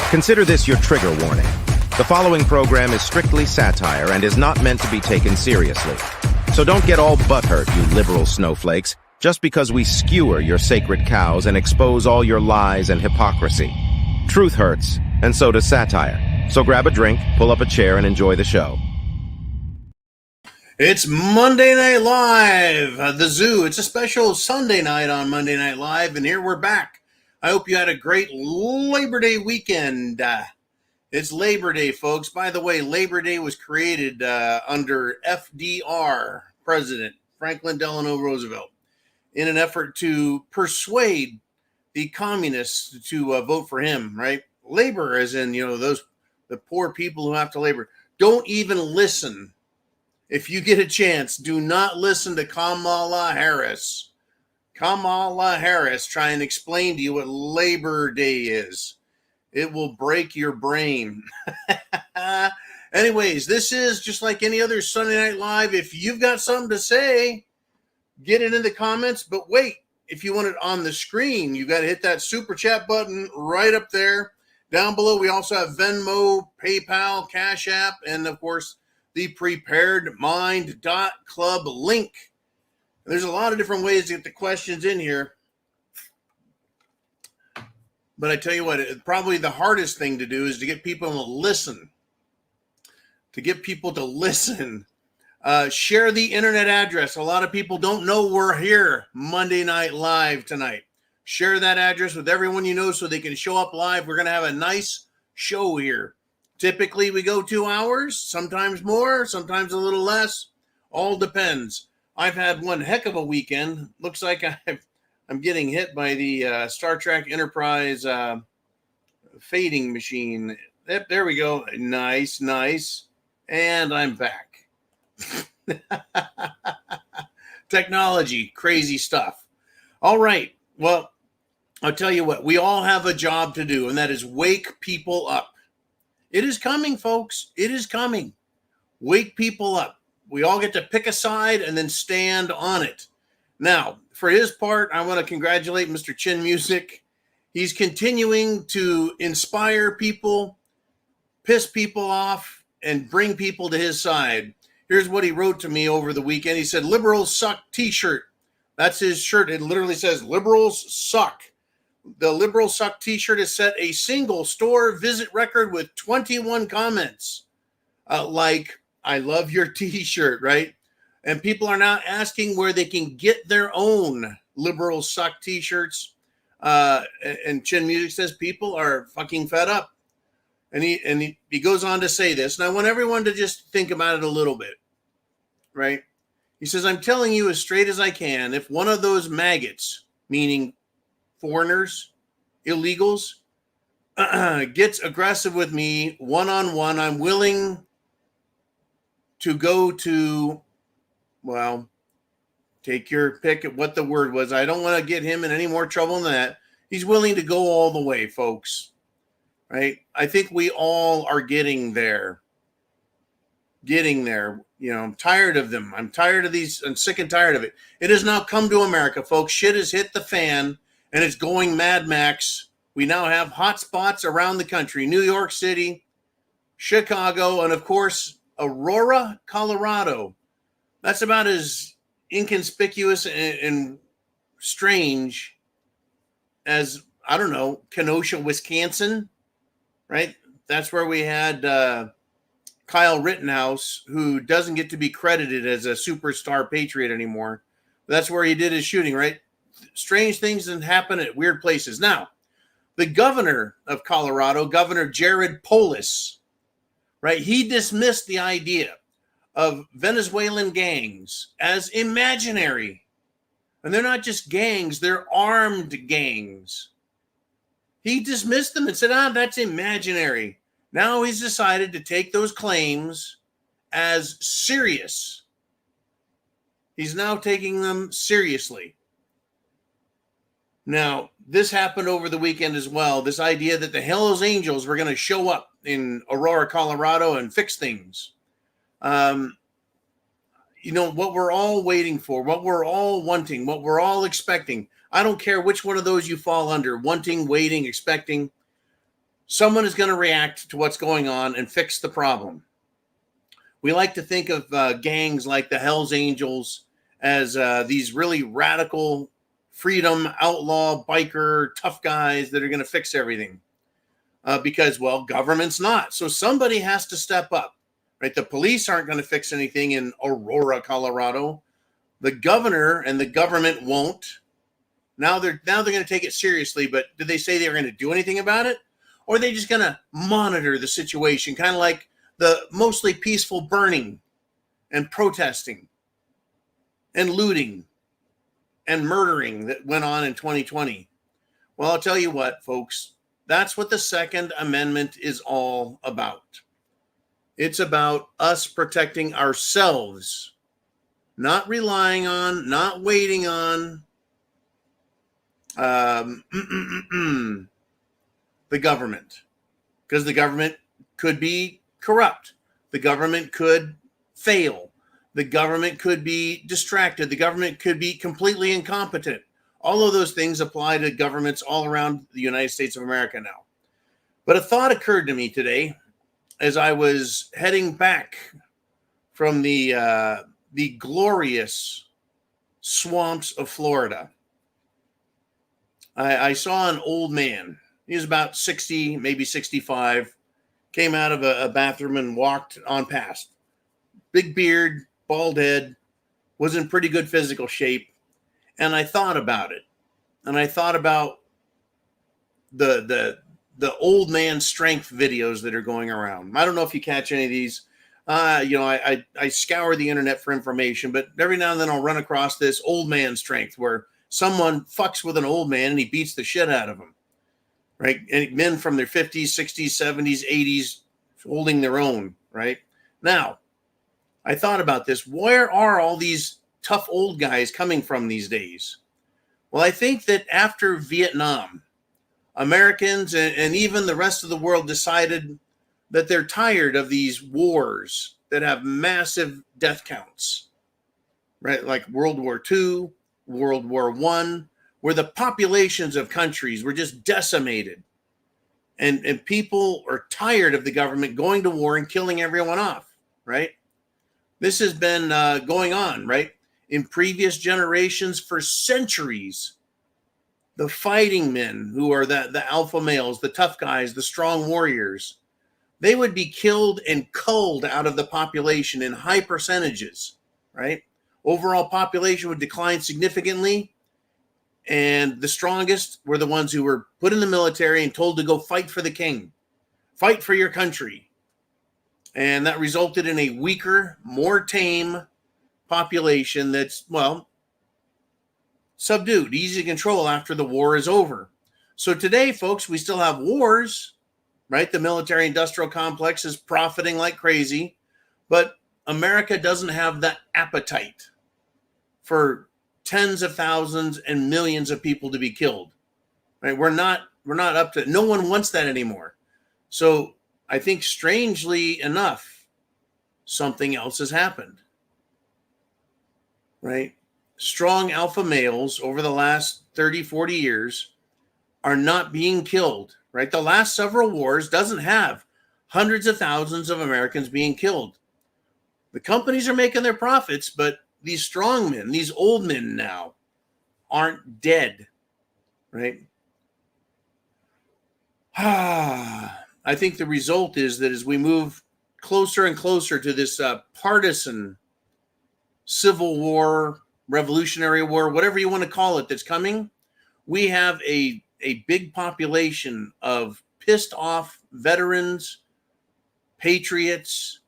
Consider this your trigger warning. The following program is strictly satire and is not meant to be taken seriously. So don't get all butthurt, you liberal snowflakes, just because we skewer your sacred cows and expose all your lies and hypocrisy. Truth hurts, and so does satire. So grab a drink, pull up a chair, and enjoy the show. It's Monday Night Live, the Zoo. It's a special Sunday night on Monday Night Live, and here we're back. I hope you had a great Labor Day weekend. It's Labor Day, folks. By the way, Labor Day was created under FDR, President Franklin Delano Roosevelt, in an effort to persuade the communists to vote for him, right? Labor, as in, the poor people who have to labor. Don't even listen. If you get a chance, do not listen to Kamala Harris. Kamala Harris try and explain to you what Labor Day is. It will break your brain. Anyways, this is just like any other Sunday Night Live. If you've got something to say, get it in the comments. But wait, if you want it on the screen, you got to hit that super chat button right up there. Down below, we also have Venmo, PayPal, CashApp, and of course, the preparedmind.club link. There's a lot of different ways to get the questions in here. But I tell you what, probably the hardest thing to do is to get people to listen. To get people to listen. Share the internet address. A lot of people don't know we're here Monday Night Live tonight. Share that address with everyone you know so they can show up live. We're going to have a nice show here. Typically, we go 2 hours, sometimes more, sometimes a little less. All depends. I've had one heck of a weekend. Looks like I'm getting hit by the Star Trek Enterprise fading machine. Yep, there we go. Nice, nice. And I'm back. Technology, crazy stuff. All right. Well, I'll tell you what. We all have a job to do, and that is wake people up. It is coming, folks. It is coming. Wake people up. We all get to pick a side and then stand on it. Now, for his part, I want to congratulate Mr. Chin Music. He's continuing to inspire people, piss people off, and bring people to his side. Here's what he wrote to me over the weekend. He said, "Liberals suck t-shirt." That's his shirt. It literally says, "Liberals suck." The Liberals Suck t-shirt has set a single store visit record with 21 comments. Like, "I love your t-shirt," right? And people are now asking where they can get their own Liberals Suck t-shirts. And Chin Music says people are fucking fed up. And he goes on to say this. And I want everyone to just think about it a little bit, right? He says, "I'm telling you as straight as I can, if one of those maggots, meaning foreigners, illegals, gets aggressive with me one-on-one, I'm willing to go to," well, take your pick at what the word was. I don't want to get him in any more trouble than that. He's willing to go all the way, folks. Right? I think we all are getting there. Getting there. I'm tired of them. I'm tired of these. I'm sick and tired of it. It has now come to America, folks. Shit has hit the fan, and it's going Mad Max. We now have hot spots around the country. New York City, Chicago, and of course, Aurora, Colorado. That's about as inconspicuous and strange as, I don't know, Kenosha, Wisconsin, right? That's where we had Kyle Rittenhouse, who doesn't get to be credited as a superstar patriot anymore. That's where he did his shooting, right? Strange things that happen at weird places. Now, the governor of Colorado, Governor Jared Polis, right? He dismissed the idea of Venezuelan gangs as imaginary. And they're not just gangs, they're armed gangs. He dismissed them and said, that's imaginary. Now he's decided to take those claims as serious. He's now taking them seriously. Now, this happened over the weekend as well. This idea that the Hells Angels were going to show up in Aurora, Colorado and fix things. What we're all waiting for, what we're all wanting, what we're all expecting. I don't care which one of those you fall under, wanting, waiting, expecting. someone is going to react to what's going on and fix the problem. We like to think of gangs like the Hells Angels as these really radical freedom, outlaw, biker, tough guys that are going to fix everything. Because, well, government's not. So somebody has to step up, right? The police aren't going to fix anything in Aurora, Colorado. The governor and the government won't. Now they're going to take it seriously, but did they say they were going to do anything about it? Or are they just going to monitor the situation, kind of like the mostly peaceful burning and protesting and looting and murdering that went on in 2020? Well, I'll tell you what, folks, that's what the Second Amendment is all about. It's about us protecting ourselves, not relying on, not waiting on the government, because the government could be corrupt. The government could fail. The government could be distracted. The government could be completely incompetent. All of those things apply to governments all around the United States of America now. But a thought occurred to me today as I was heading back from the glorious swamps of Florida. I saw an old man. He was about 60, maybe 65, came out of a bathroom and walked on past. Big beard, bald head, was in pretty good physical shape. And I thought about it. And I thought about the old man strength videos that are going around. I don't know if you catch any of these. I scour the internet for information, but every now and then I'll run across this old man strength where someone fucks with an old man and he beats the shit out of him. Right? And men from their 50s, 60s, 70s, 80s holding their own, right? Now, I thought about this. Where are all these tough old guys coming from these days? Well, I think that after Vietnam, Americans and even the rest of the world decided that they're tired of these wars that have massive death counts, right? Like World War II, World War I, where the populations of countries were just decimated. And people are tired of the government going to war and killing everyone off, right? This has been going on, right? In previous generations for centuries. The fighting men who are the alpha males, the tough guys, the strong warriors, they would be killed and culled out of the population in high percentages, right? Overall population would decline significantly. And the strongest were the ones who were put in the military and told to go fight for the king, fight for your country. And that resulted in a weaker, more tame population that's, well, subdued, easy to control after the war is over. So today, folks, we still have wars, right? The military industrial complex is profiting like crazy, but America doesn't have that appetite for tens of thousands and millions of people to be killed, right? We're not up to, no one wants that anymore. So I think strangely enough, something else has happened, right? Strong alpha males over the last 30, 40 years are not being killed, right? The last several wars doesn't have hundreds of thousands of Americans being killed. The companies are making their profits, but these strong men, these old men now aren't dead, right? I think the result is that as we move closer and closer to this partisan civil war, revolutionary war, whatever you want to call it, that's coming, we have a big population of pissed off veterans, patriots,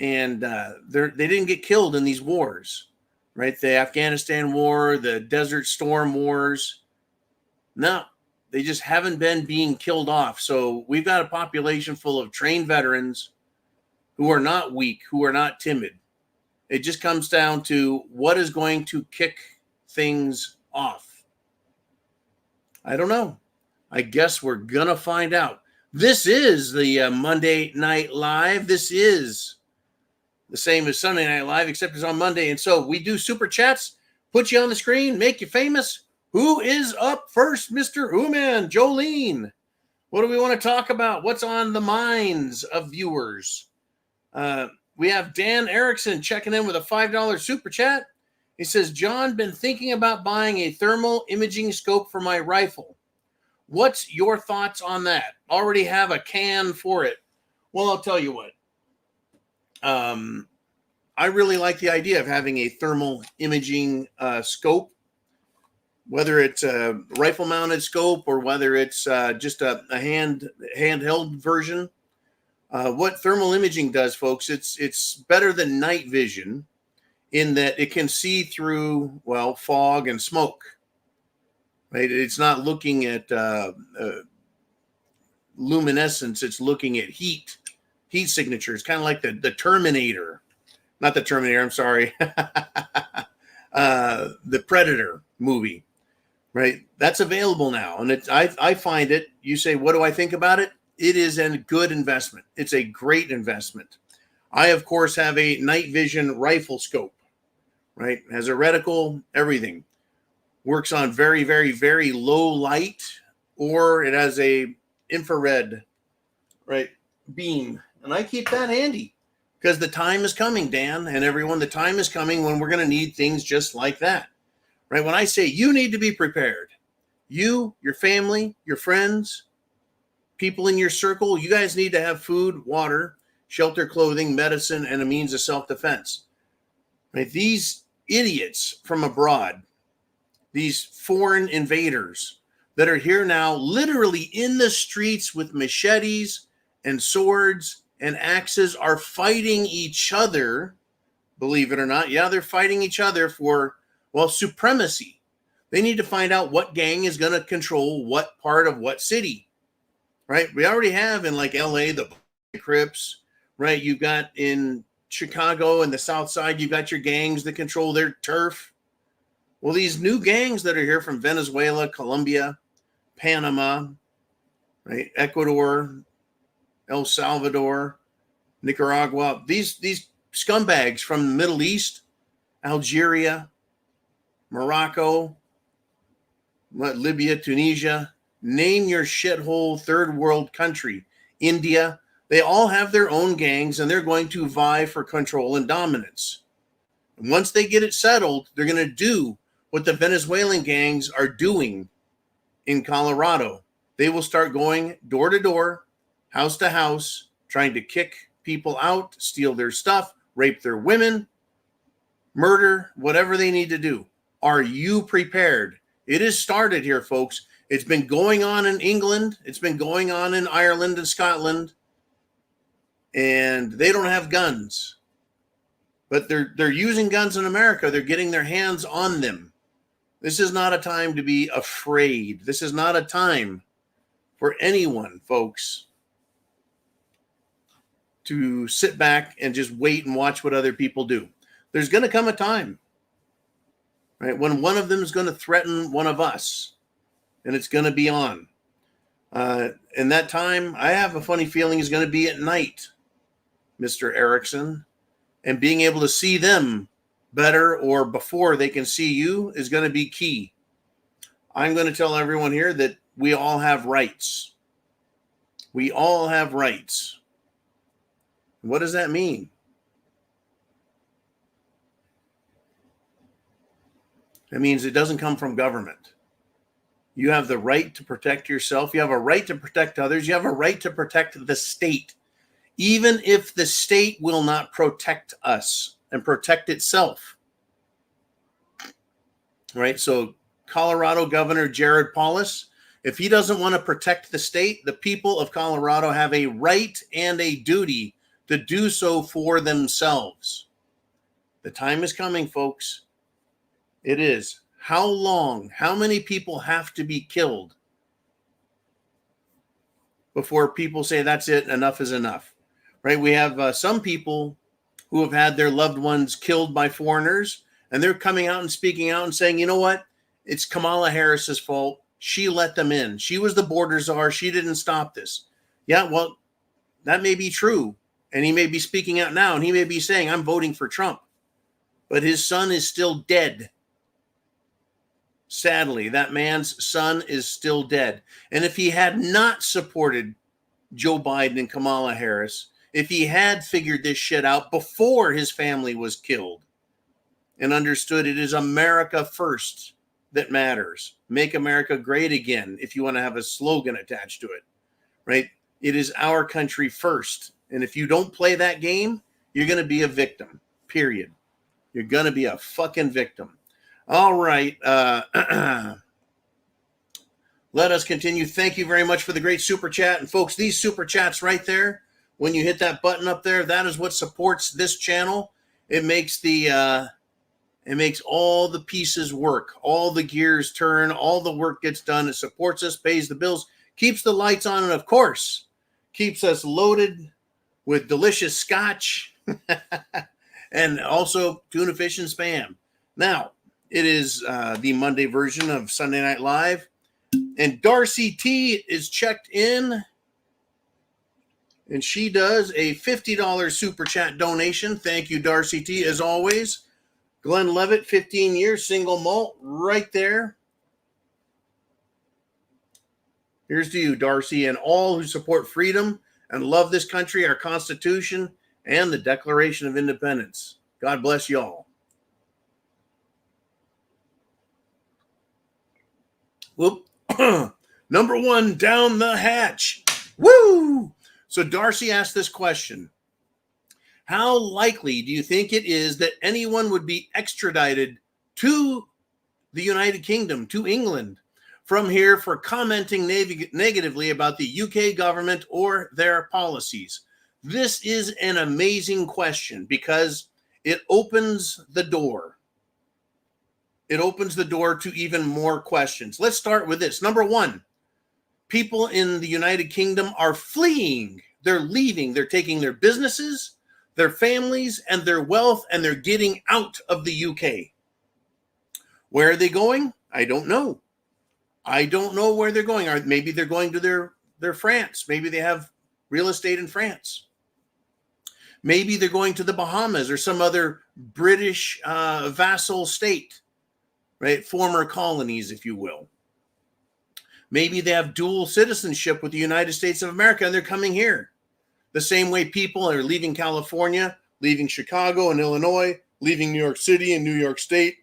and they didn't get killed in these wars, right? The Afghanistan war, the Desert Storm wars. No, they just haven't been being killed off. So we've got a population full of trained veterans who are not weak, who are not timid. It just comes down to what is going to kick things off. I don't know. I guess we're going to find out. This is the Monday Night Live. This is the same as Sunday Night Live, except it's on Monday. And so we do super chats, put you on the screen, make you famous. Who is up first, Mr. Ooman? Jolene. What do we want to talk about? What's on the minds of viewers? We have Dan Erickson checking in with a $5 super chat. He says, John, been thinking about buying a thermal imaging scope for my rifle. What's your thoughts on that? Already have a can for it. Well, I'll tell you what. I really like the idea of having a thermal imaging scope, whether it's a rifle-mounted scope or whether it's just a handheld version. What thermal imaging does, folks, it's better than night vision in that it can see through, well, fog and smoke. Right? It's not looking at luminescence. It's looking at heat signatures, kind of like the Terminator. Not the Terminator, I'm sorry. The Predator movie, right? That's available now. And I find it, you say, what do I think about it? It is a good investment. It's a great investment. I, of course, have a night vision rifle scope, right? Has a reticle, everything. Works on very, very, very low light, or it has a infrared, right, beam. And I keep that handy because the time is coming, Dan, and everyone, the time is coming when we're going to need things just like that, right? When I say you need to be prepared, you, your family, your friends, people in your circle, you guys need to have food, water, shelter, clothing, medicine, and a means of self-defense. Right? These idiots from abroad, these foreign invaders that are here now, literally in the streets with machetes and swords and axes, are fighting each other, believe it or not. Yeah, they're fighting each other for, well, supremacy. They need to find out what gang is going to control what part of what city. Right? We already have in like LA, the Crips, right? You've got in Chicago and the South Side, you've got your gangs that control their turf. Well, these new gangs that are here from Venezuela, Colombia, Panama, right? Ecuador, El Salvador, Nicaragua, these scumbags from the Middle East, Algeria, Morocco, Libya, Tunisia, name your shithole third world country, India, they all have their own gangs and they're going to vie for control and dominance. And once they get it settled, they're going to do what the Venezuelan gangs are doing in Colorado. They will start going door to door, house to house, trying to kick people out, steal their stuff, rape their women, murder, whatever they need to do. Are you prepared? It has started here, folks. It's been going on in England. It's been going on in Ireland and Scotland. And they don't have guns. But they're using guns in America. They're getting their hands on them. This is not a time to be afraid. This is not a time for anyone, folks, to sit back and just wait and watch what other people do. There's going to come a time, right, when one of them is going to threaten one of us, and it's going to be on. And that time, I have a funny feeling, is going to be at night, Mr. Erickson. And being able to see them better or before they can see you is going to be key. I'm going to tell everyone here that we all have rights. We all have rights. What does that mean? That means it doesn't come from government. You have the right to protect yourself. You have a right to protect others. You have a right to protect the state, even if the state will not protect us and protect itself. Right? So Colorado Governor Jared Polis, if he doesn't want to protect the state, the people of Colorado have a right and a duty to do so for themselves. The time is coming, folks. It is. How long? How many people have to be killed before people say that's it, enough is enough? Right? We have some people who have had their loved ones killed by foreigners, and they're coming out and speaking out and saying, you know what? It's Kamala Harris's fault. She let them in. She was the border czar. She didn't stop this. Yeah, well, that may be true. And he may be speaking out now, and he may be saying, I'm voting for Trump. But his son is still dead. Sadly, that man's son is still dead. And if he had not supported Joe Biden and Kamala Harris, if he had figured this shit out before his family was killed and understood it is America first that matters, make America great again, if you want to have a slogan attached to it, right? It is our country first. And if you don't play that game, you're going to be a victim, period. You're going to be a fucking victim. All right. Let us continue. Thank you very much for the great super chat. And folks, these super chats right there, when you hit that button up there, that is what supports this channel. It makes all the pieces work, all the gears turn, all the work gets done. It supports us, pays the bills, keeps the lights on, and of course, keeps us loaded with delicious scotch and also tuna fish and spam. Now, it is the Monday version of Sunday Night Live. And Darcy T is checked in. And she does a $50 super chat donation. Thank you, Darcy T, as always. Glenn Levitt, 15 years, single malt, right there. Here's to you, Darcy, and all who support freedom and love this country, our Constitution, and the Declaration of Independence. God bless y'all. Whoop. Number one down the hatch. Woo! So Darcy asked this question. How likely do you think it is that anyone would be extradited to the United Kingdom, to England, from here for commenting negatively about the UK government or their policies? This is an amazing question because it opens the door. It opens the door to even more questions. Let's start with this. Number one, people in the United Kingdom are fleeing. They're leaving. They're taking their businesses, their families, and their wealth, and they're getting out of the UK. Where are they going? I don't know. I don't know where they're going. Or maybe they're going to their France. Maybe they have real estate in France. Maybe they're going to the Bahamas or some other British vassal state, right? Former colonies, if you will. Maybe they have dual citizenship with the United States of America and they're coming here. The same way people are leaving California, leaving Chicago and Illinois, leaving New York City and New York State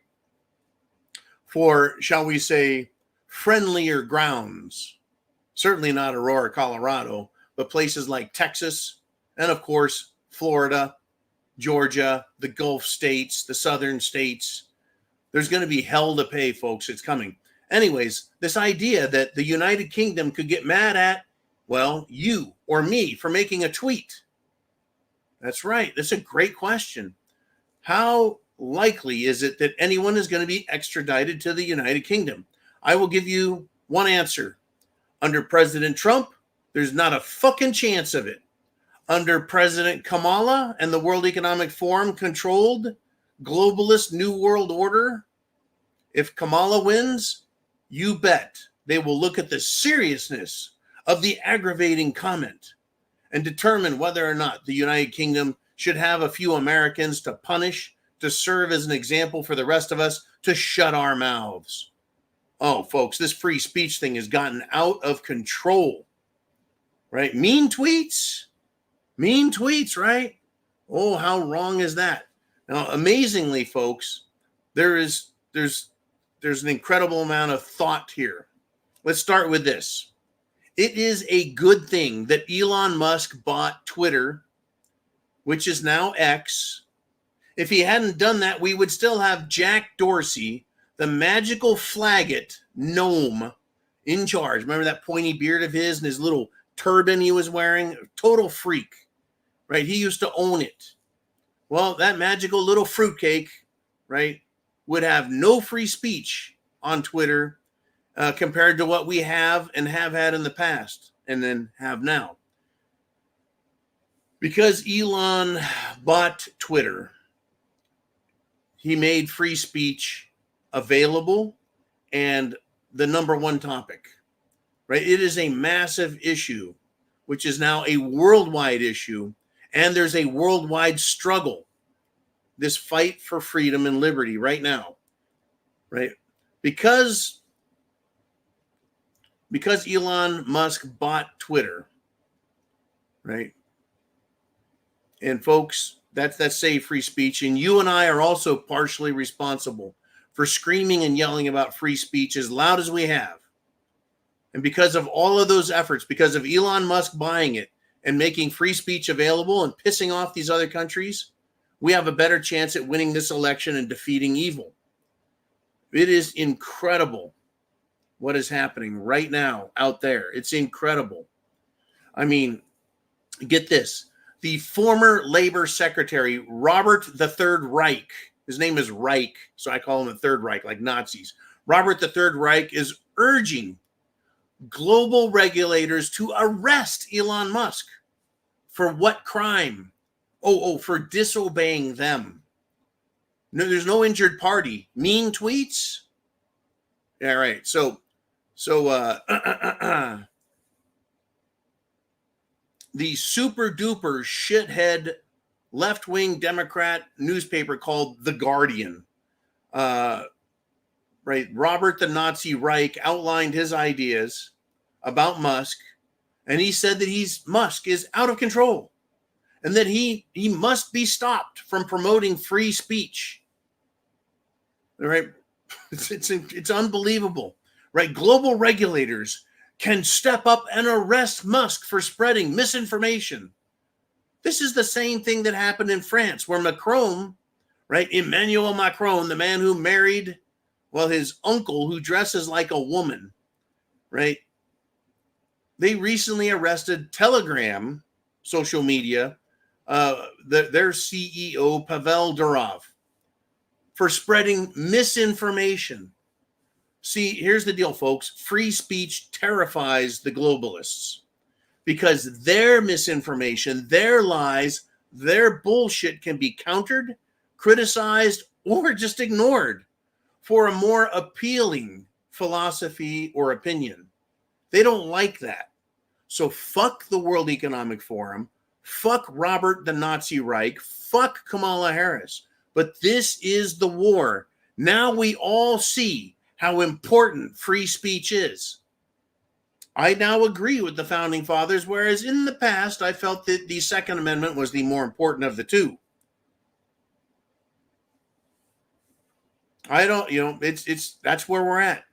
for, shall we say, friendlier grounds. Certainly not Aurora, Colorado, but places like Texas and, of course, Florida, Georgia, the Gulf states, the southern states. There's going to be hell to pay, folks. It's coming. Anyways, this idea that the United Kingdom could get mad at, well, you or me for making a tweet. That's right. That's a great question. How likely is it that anyone is going to be extradited to the United Kingdom? I will give you one answer. Under President Trump, there's not a fucking chance of it. Under President Kamala and the World Economic Forum controlled globalist New World Order, if Kamala wins, you bet they will look at the seriousness of the aggravating comment and determine whether or not the United Kingdom should have a few Americans to punish, to serve as an example for the rest of us, to shut our mouths. Oh, folks, this free speech thing has gotten out of control, right? Mean tweets, right? Oh, how wrong is that? Now, amazingly, folks, there's an incredible amount of thought here. Let's start with this. It is a good thing that Elon Musk bought Twitter, which is now X. If he hadn't done that, we would still have Jack Dorsey, the magical flagget gnome, in charge. Remember that pointy beard of his and his little turban he was wearing? Total freak, right? He used to own it. Well, that magical little fruitcake, right, would have no free speech on Twitter compared to what we have and have had in the past and then have now. Because Elon bought Twitter, he made free speech available and the number one topic, right? It is a massive issue, which is now a worldwide issue, and there's a worldwide struggle, this fight for freedom and liberty right now, right? because Elon Musk bought Twitter, right? And folks, that's say free speech. And you and I are also partially responsible for screaming and yelling about free speech as loud as we have. And because of all of those efforts, because of Elon Musk buying it and making free speech available and pissing off these other countries, we have a better chance at winning this election and defeating evil. It is incredible what is happening right now out there. It's incredible. I mean, get this. The former labor secretary, Robert the Third Reich, his name is Reich, so I call him the Third Reich, like Nazis. Robert the Third Reich is urging global regulators to arrest Elon Musk. For what crime? For disobeying them. No, there's no injured party. Mean tweets? Yeah, right. So the super duper shithead left-wing Democrat newspaper called The Guardian, right? Robert the Nazi Reich outlined his ideas about Musk, and he said that Musk is out of control and that he must be stopped from promoting free speech. All right? It's unbelievable, right? Global regulators can step up and arrest Musk for spreading misinformation. This is the same thing that happened in France, where Macron, right? Emmanuel Macron, the man who married, his uncle who dresses like a woman, right? They recently arrested Telegram, social media, their CEO, Pavel Durov, for spreading misinformation. See, here's the deal, folks. Free speech terrifies the globalists because their misinformation, their lies, their bullshit can be countered, criticized, or just ignored for a more appealing philosophy or opinion. They don't like that. So fuck the World Economic Forum, fuck Robert the Nazi Reich, fuck Kamala Harris. But this is the war. Now we all see how important free speech is. I now agree with the founding fathers, whereas in the past I felt that the Second Amendment was the more important of the two. That's where we're at.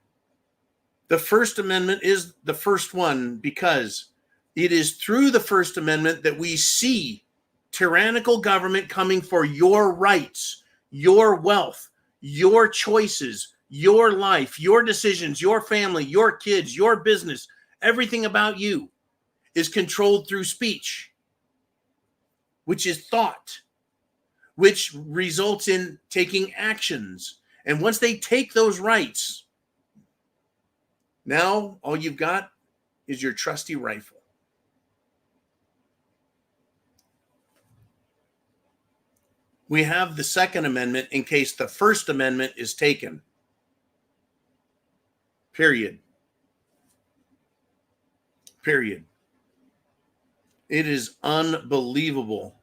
The First Amendment is the first one because it is through the First Amendment that we see tyrannical government coming for your rights, your wealth, your choices, your life, your decisions, your family, your kids, your business. Everything about you is controlled through speech, which is thought, which results in taking actions. And once they take those rights, now all you've got is your trusty rifle. We have the Second Amendment in case the First Amendment is taken. Period. It is unbelievable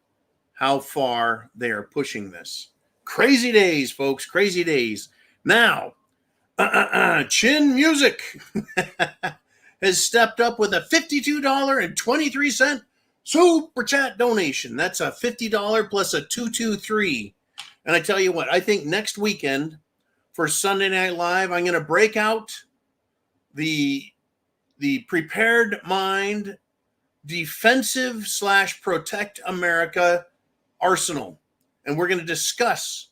how far they are pushing this. Crazy days, folks. Crazy days. Now, Chin Music has stepped up with a $52.23 super chat donation. That's a $50 plus a 223. And I tell you what, I think next weekend for Sunday Night Live, I'm going to break out the Prepared Mind Defensive / Protect America arsenal. And we're going to discuss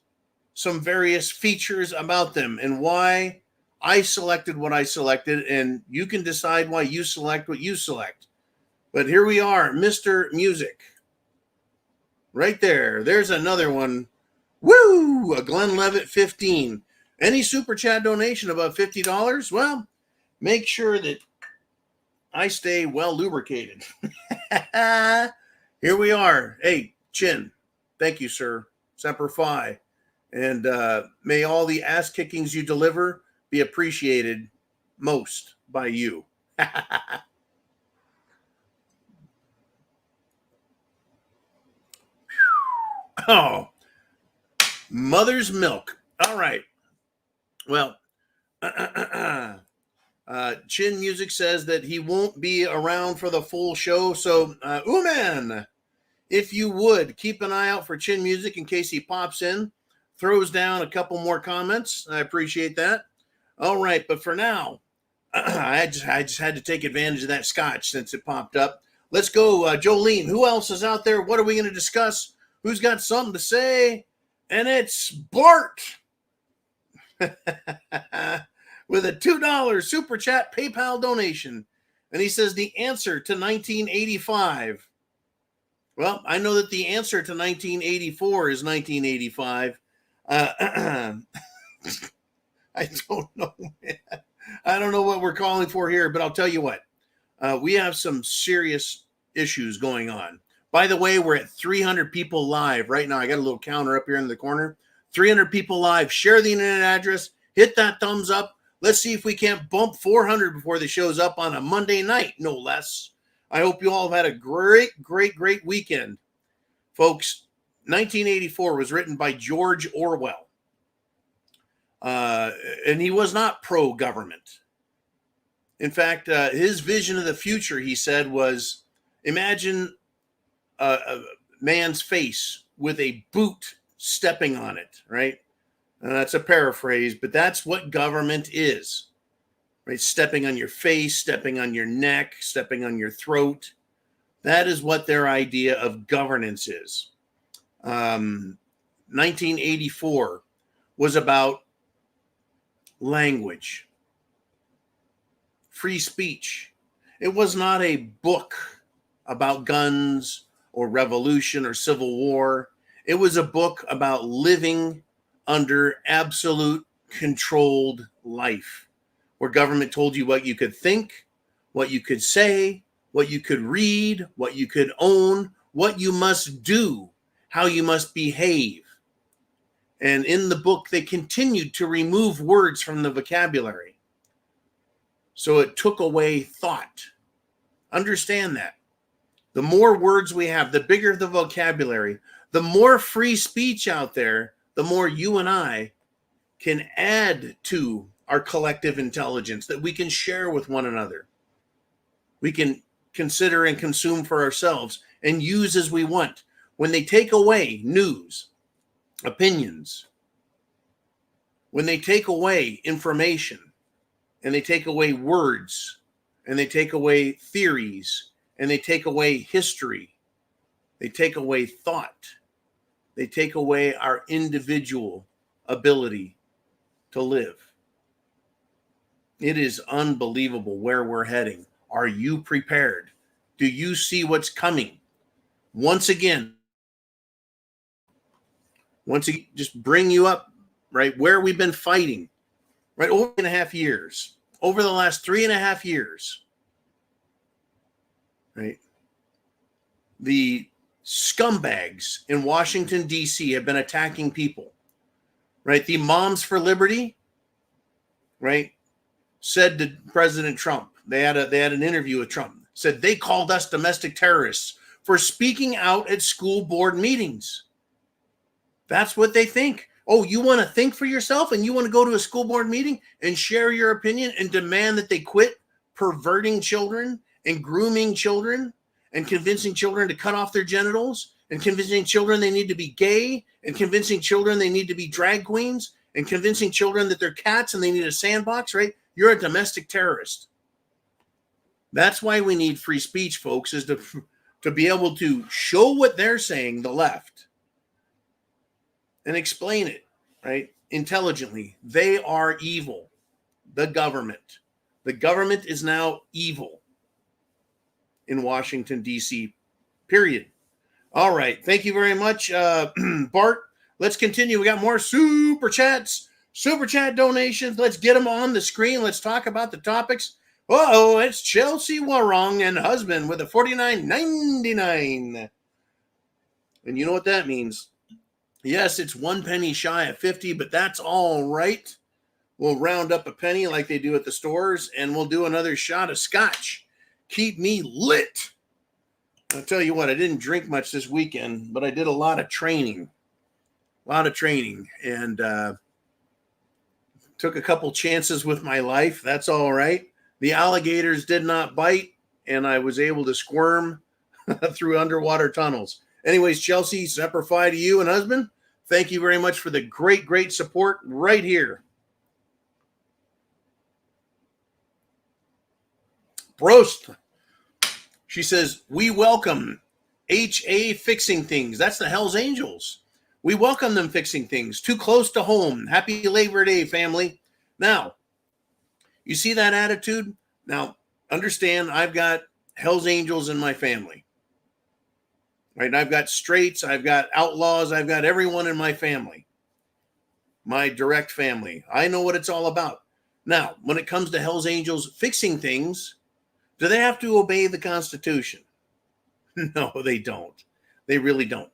some various features about them and why I selected what I selected. And you can decide why you select what you select. But here we are, Mr. Music. Right there. There's another one. Woo! A Glenn Levitt 15. Any super chat donation above $50? Well, make sure that I stay well lubricated. Here we are. Hey, Chin. Thank you, sir. Semper Fi. And may all the ass kickings you deliver be appreciated most by you. Oh, mother's milk. All right. Well, Chin Music says that he won't be around for the full show. So, Uman, if you would, keep an eye out for Chin Music in case he pops in, throws down a couple more comments. I appreciate that. All right, but for now, I just had to take advantage of that scotch since it popped up. Let's go, Jolene. Who else is out there? What are we going to discuss? Who's got something to say? And it's Bart with a $2 super chat PayPal donation. And he says the answer to 1985. Well, I know that the answer to 1984 is 1985. I don't know, man. I don't know what we're calling for here, but I'll tell you what. We have some serious issues going on. By the way, we're at 300 people live right now. I got a little counter up here in the corner. 300 people live. Share the internet address. Hit that thumbs up. Let's see if we can't bump 400 before the show's up on a Monday night, no less. I hope you all have had a great weekend. Folks, 1984 was written by George Orwell. And he was not pro-government. In fact, his vision of the future, he said, was imagine a man's face with a boot stepping on it, right? That's a paraphrase, but that's what government is, right? Stepping on your face, stepping on your neck, stepping on your throat. That is what their idea of governance is. 1984 was about language, free speech. It was not a book about guns or revolution or civil war. It was a book about living under absolute controlled life, where government told you what you could think, what you could say, what you could read, what you could own, what you must do, how you must behave. And in the book, they continued to remove words from the vocabulary. So it took away thought. Understand that. The more words we have, the bigger the vocabulary, the more free speech out there, the more you and I can add to our collective intelligence that we can share with one another. We can consider and consume for ourselves and use as we want. When they take away news, opinions, when they take away information, and they take away words, and they take away theories, and they take away history, they take away thought, they take away our individual ability to live. It is unbelievable where we're heading. Are you prepared? Do you see what's coming? Once again, just bring you up, right, where we've been fighting, right, over 3.5 years, over the last 3.5 years, right? The scumbags in Washington, D.C. have been attacking people, right? The Moms for Liberty, right, said to President Trump, they had an interview with Trump, said they called us domestic terrorists for speaking out at school board meetings. That's what they think. Oh, you want to think for yourself and you want to go to a school board meeting and share your opinion and demand that they quit perverting children and grooming children and convincing children to cut off their genitals and convincing children they need to be gay and convincing children they need to be drag queens and convincing children that they're cats and they need a sandbox, right? You're a domestic terrorist. That's why we need free speech, folks, is to be able to show what they're saying, the left, and explain it, right, intelligently. They are evil. The government. The government is now evil in Washington, D.C., period. All right. Thank you very much, Bart. Let's continue. We got more super chats, super chat donations. Let's get them on the screen. Let's talk about the topics. Oh, it's Chelsea Warong and husband with a $49.99. And you know what that means. Yes, it's 1 penny shy of 50, but that's all right. We'll round up a penny like they do at the stores, and we'll do another shot of scotch. Keep me lit. I'll tell you what, I didn't drink much this weekend, but I did a lot of training. And Took a couple chances with my life. That's all right. The alligators did not bite, and I was able to squirm through underwater tunnels. Anyways, Chelsea, Semper Fi to you and husband. Thank you very much for the great, great support right here. Prost. She says, we welcome HA fixing things. That's the Hells Angels. We welcome them fixing things. Too close to home. Happy Labor Day, family. Now, you see that attitude? Now, understand, I've got Hells Angels in my family. Right? I've got straights, I've got outlaws, I've got everyone in my family. My direct family. I know what it's all about. Now, when it comes to Hells Angels fixing things, do they have to obey the Constitution? No, they don't. They really don't.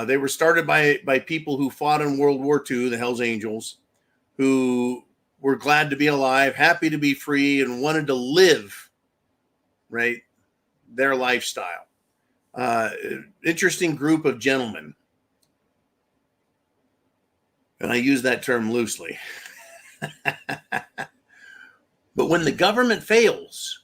They were started by people who fought in World War II, the Hells Angels, who were glad to be alive, happy to be free, and wanted to live, right, their lifestyle. Interesting group of gentlemen. And I use that term loosely. But when the government fails,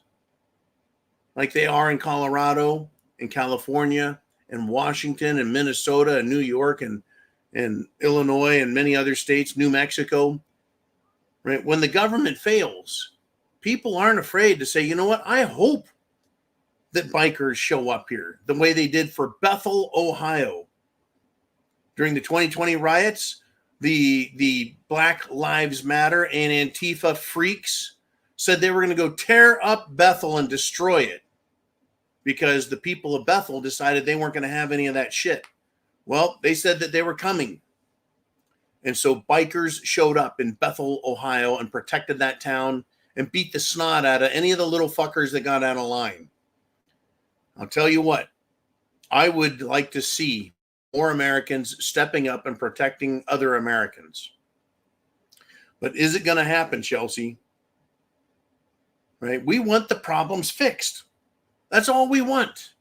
like they are in Colorado, in California, and Washington, and Minnesota, and New York, and Illinois, and many other states, New Mexico, right? When the government fails, people aren't afraid to say, you know what? I hope that bikers show up here the way they did for Bethel, Ohio. During the 2020 riots, the Black Lives Matter and Antifa freaks said they were going to go tear up Bethel and destroy it because the people of Bethel decided they weren't going to have any of that shit. Well, they said that they were coming. And so bikers showed up in Bethel, Ohio, and protected that town and beat the snot out of any of the little fuckers that got out of line. I'll tell you what, I would like to see more Americans stepping up and protecting other Americans. But is it going to happen, Chelsea? Right? We want the problems fixed. That's all we want.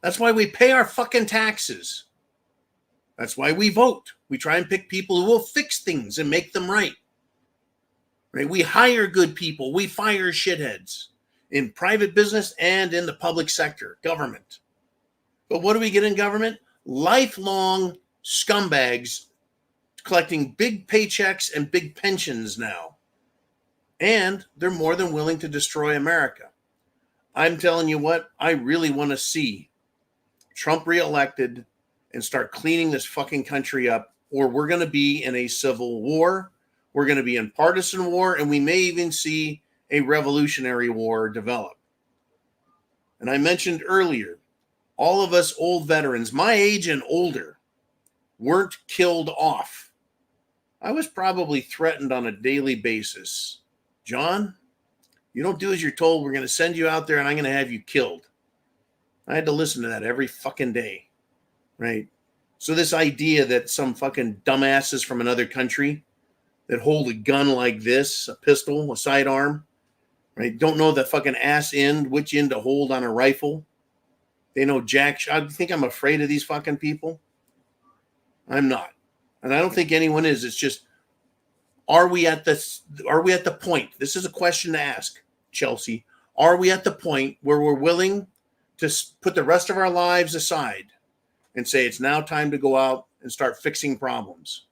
That's why we pay our fucking taxes. That's why we vote. We try and pick people who will fix things and make them right. Right? We hire good people. We fire shitheads in private business and in the public sector, government. But what do we get in government? Lifelong scumbags collecting big paychecks and big pensions now. And they're more than willing to destroy America. I'm telling you what, I really want to see Trump reelected and start cleaning this fucking country up, or we're going to be in a civil war. We're going to be in partisan war, and we may even see a revolutionary war develop. And I mentioned earlier, all of us old veterans, my age and older, weren't killed off. I was probably threatened on a daily basis. John, you don't do as you're told, we're going to send you out there and I'm going to have you killed. I had to listen to that every fucking day, right? So this idea that some fucking dumbasses from another country that hold a gun like this, a pistol, a sidearm, right, don't know the fucking ass end, which end to hold on a rifle. They know jack. I think I'm afraid of these fucking people. I'm not. And I don't think anyone is. It's just, are we at the point? This is a question to ask, Chelsea. Are we at the point where we're willing to put the rest of our lives aside and say it's now time to go out and start fixing problems?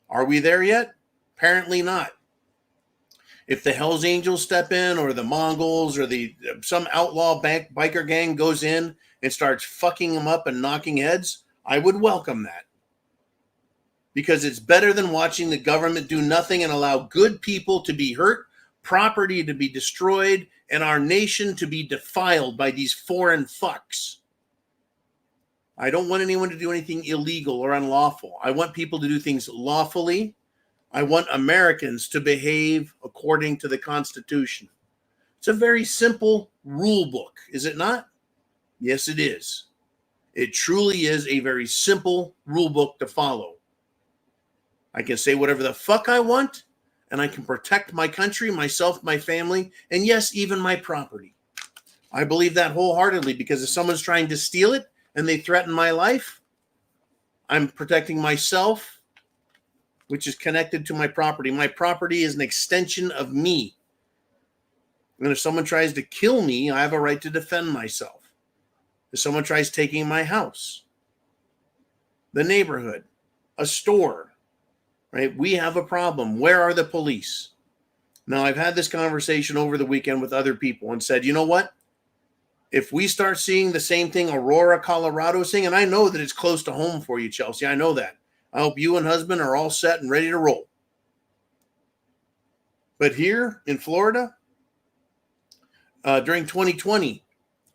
Are we there yet? Apparently not. If the Hells Angels step in, or the Mongols, or some outlaw biker gang goes in and starts fucking them up and knocking heads, I would welcome that. Because it's better than watching the government do nothing and allow good people to be hurt, property to be destroyed, and our nation to be defiled by these foreign fucks. I don't want anyone to do anything illegal or unlawful. I want people to do things lawfully. I want Americans to behave according to the Constitution. It's a very simple rule book, is it not? Yes, it is. It truly is a very simple rule book to follow. I can say whatever the fuck I want, and I can protect my country, myself, my family, and yes, even my property. I believe that wholeheartedly, because if someone's trying to steal it and they threaten my life, I'm protecting myself which is connected to my property. My property is an extension of me. And if someone tries to kill me, I have a right to defend myself. If someone tries taking my house, the neighborhood, a store, right? We have a problem. Where are the police? Now, I've had this conversation over the weekend with other people and said, you know what? If we start seeing the same thing Aurora, Colorado is seeing, and I know that it's close to home for you, Chelsea. I know that. I hope you and husband are all set and ready to roll. But here in Florida, during 2020,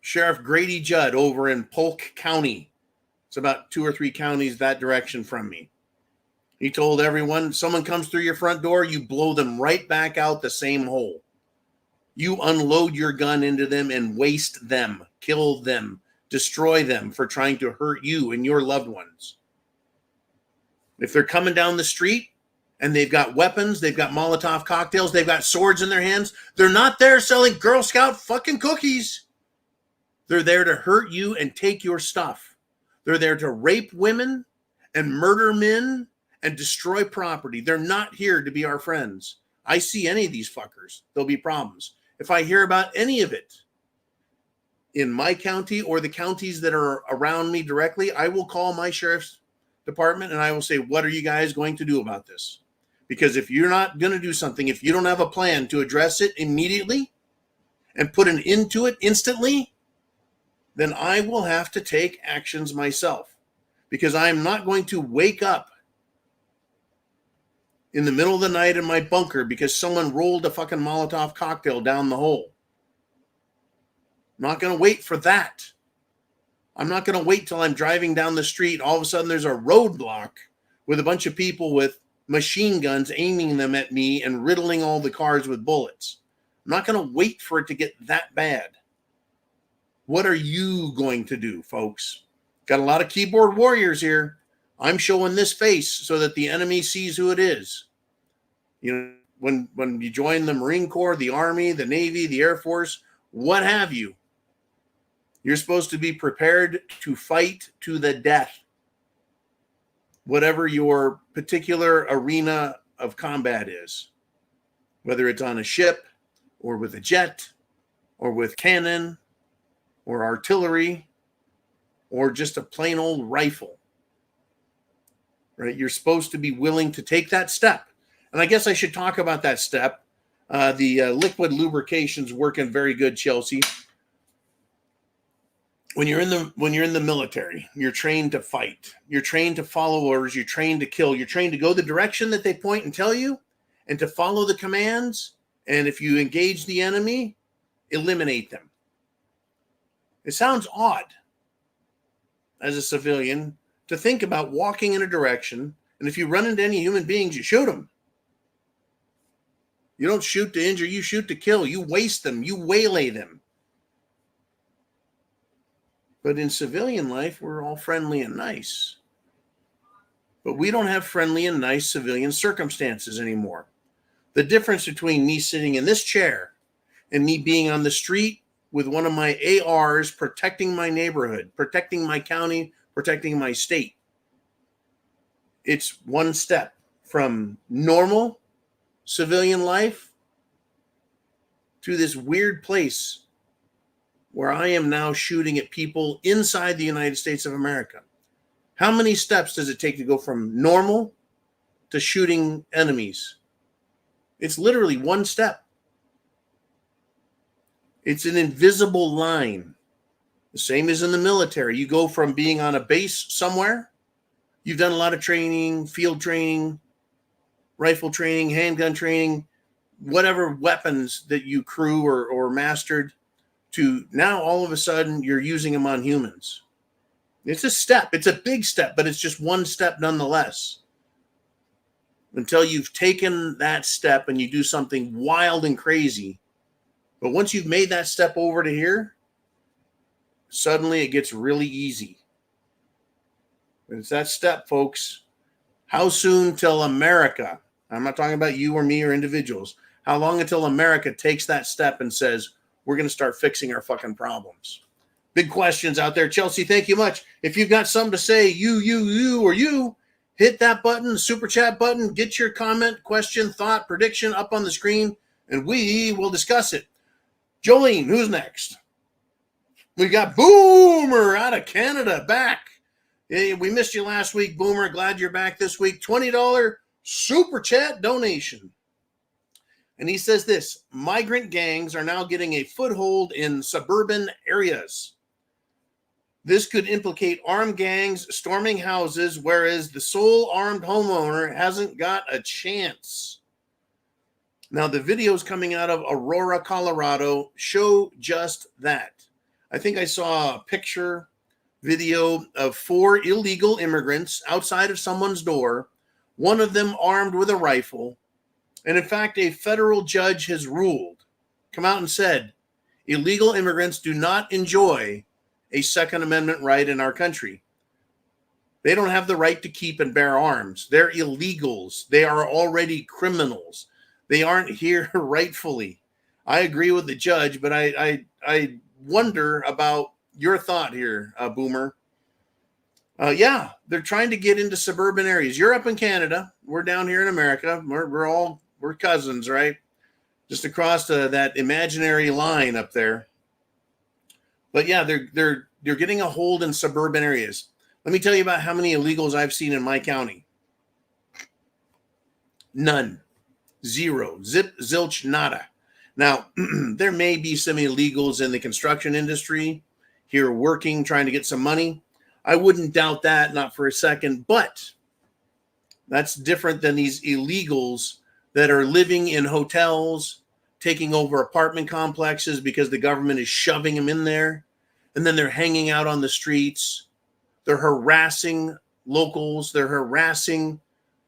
Sheriff Grady Judd over in Polk County, it's about 2 or 3 counties that direction from me, he told everyone, someone comes through your front door, you blow them right back out the same hole. You unload your gun into them and waste them, kill them, destroy them for trying to hurt you and your loved ones. If they're coming down the street and they've got weapons, they've got Molotov cocktails, they've got swords in their hands, they're not there selling Girl Scout fucking cookies. They're there to hurt you and take your stuff. They're there to rape women and murder men and destroy property. They're not here to be our friends. I see any of these fuckers, there'll be problems. If I hear about any of it in my county or the counties that are around me directly, I will call my sheriff's department and I will say, what are you guys going to do about this? Because if you're not going to do something, if you don't have a plan to address it immediately and put an end to it instantly, then I will have to take actions myself, because I'm not going to wake up in the middle of the night in my bunker because someone rolled a fucking Molotov cocktail down the hole. I'm not going to wait for that. I'm not going to wait till I'm driving down the street. All of a sudden there's a roadblock with a bunch of people with machine guns aiming them at me and riddling all the cars with bullets. I'm not going to wait for it to get that bad. What are you going to do, folks? Got a lot of keyboard warriors here. I'm showing this face so that the enemy sees who it is. You know, when you join the Marine Corps, the Army, the Navy, the Air Force, what have you, you're supposed to be prepared to fight to the death, whatever your particular arena of combat is, whether it's on a ship or with a jet or with cannon or artillery or just a plain old rifle. Right? You're supposed to be willing to take that step. And I guess I should talk about that step. The liquid lubrication's working very good, Chelsea. When you're in the military, you're trained to fight. You're trained to follow orders. You're trained to kill. You're trained to go the direction that they point and tell you, and to follow the commands. And if you engage the enemy, eliminate them. It sounds odd as a civilian to think about walking in a direction, and if you run into any human beings, you shoot them. You don't shoot to injure, you shoot to kill. You waste them, you waylay them. But in civilian life, we're all friendly and nice. But we don't have friendly and nice civilian circumstances anymore. The difference between me sitting in this chair and me being on the street with one of my ARs protecting my neighborhood, protecting my county, protecting my state. It's one step from normal civilian life to this weird place where I am now shooting at people inside the United States of America. How many steps does it take to go from normal to shooting enemies? It's literally one step. It's an invisible line. The same as in the military. You go from being on a base somewhere. You've done a lot of training, field training, rifle training, handgun training, whatever weapons that you crew or mastered, to now all of a sudden you're using them on humans. It's a step. It's a big step, but it's just one step nonetheless. Until you've taken that step and you do something wild and crazy. But once you've made that step over to here, suddenly it gets really easy. It's that step, folks. How soon till America, I'm not talking about you or me or individuals, how long until America takes that step and says, we're going to start fixing our fucking problems? Big questions out there. Chelsea, thank you much. If you've got something to say, you, or you, hit that button, super chat button, get your comment, question, thought, prediction up on the screen, and we will discuss it. Jolene, who's next? We got Boomer out of Canada back. Hey, we missed you last week, Boomer. Glad you're back this week. $20 super chat donation. And he says this: migrant gangs are now getting a foothold in suburban areas. This could implicate armed gangs storming houses, whereas the sole armed homeowner hasn't got a chance. Now, the videos coming out of Aurora, Colorado show just that. I think I saw a picture, video of 4 illegal immigrants outside of someone's door, one of them armed with a rifle. And in fact, a federal judge has ruled, come out and said, illegal immigrants do not enjoy a Second Amendment right in our country. They don't have the right to keep and bear arms. They're illegals. They are already criminals. They aren't here rightfully. I agree with the judge, but I wonder about your thought here, Boomer. Yeah, they're trying to get into suburban areas. You're up in Canada. We're down here in America. We're cousins, right? Just across that imaginary line up there. But yeah, they're getting a hold in suburban areas. Let me tell you about how many illegals I've seen in my county. None. Zero. Zip, zilch, nada. Now, there may be some illegals in the construction industry here working, trying to get some money. I wouldn't doubt that, not for a second. But that's different than these illegals that are living in hotels, taking over apartment complexes because the government is shoving them in there. And then they're hanging out on the streets. They're harassing locals. They're harassing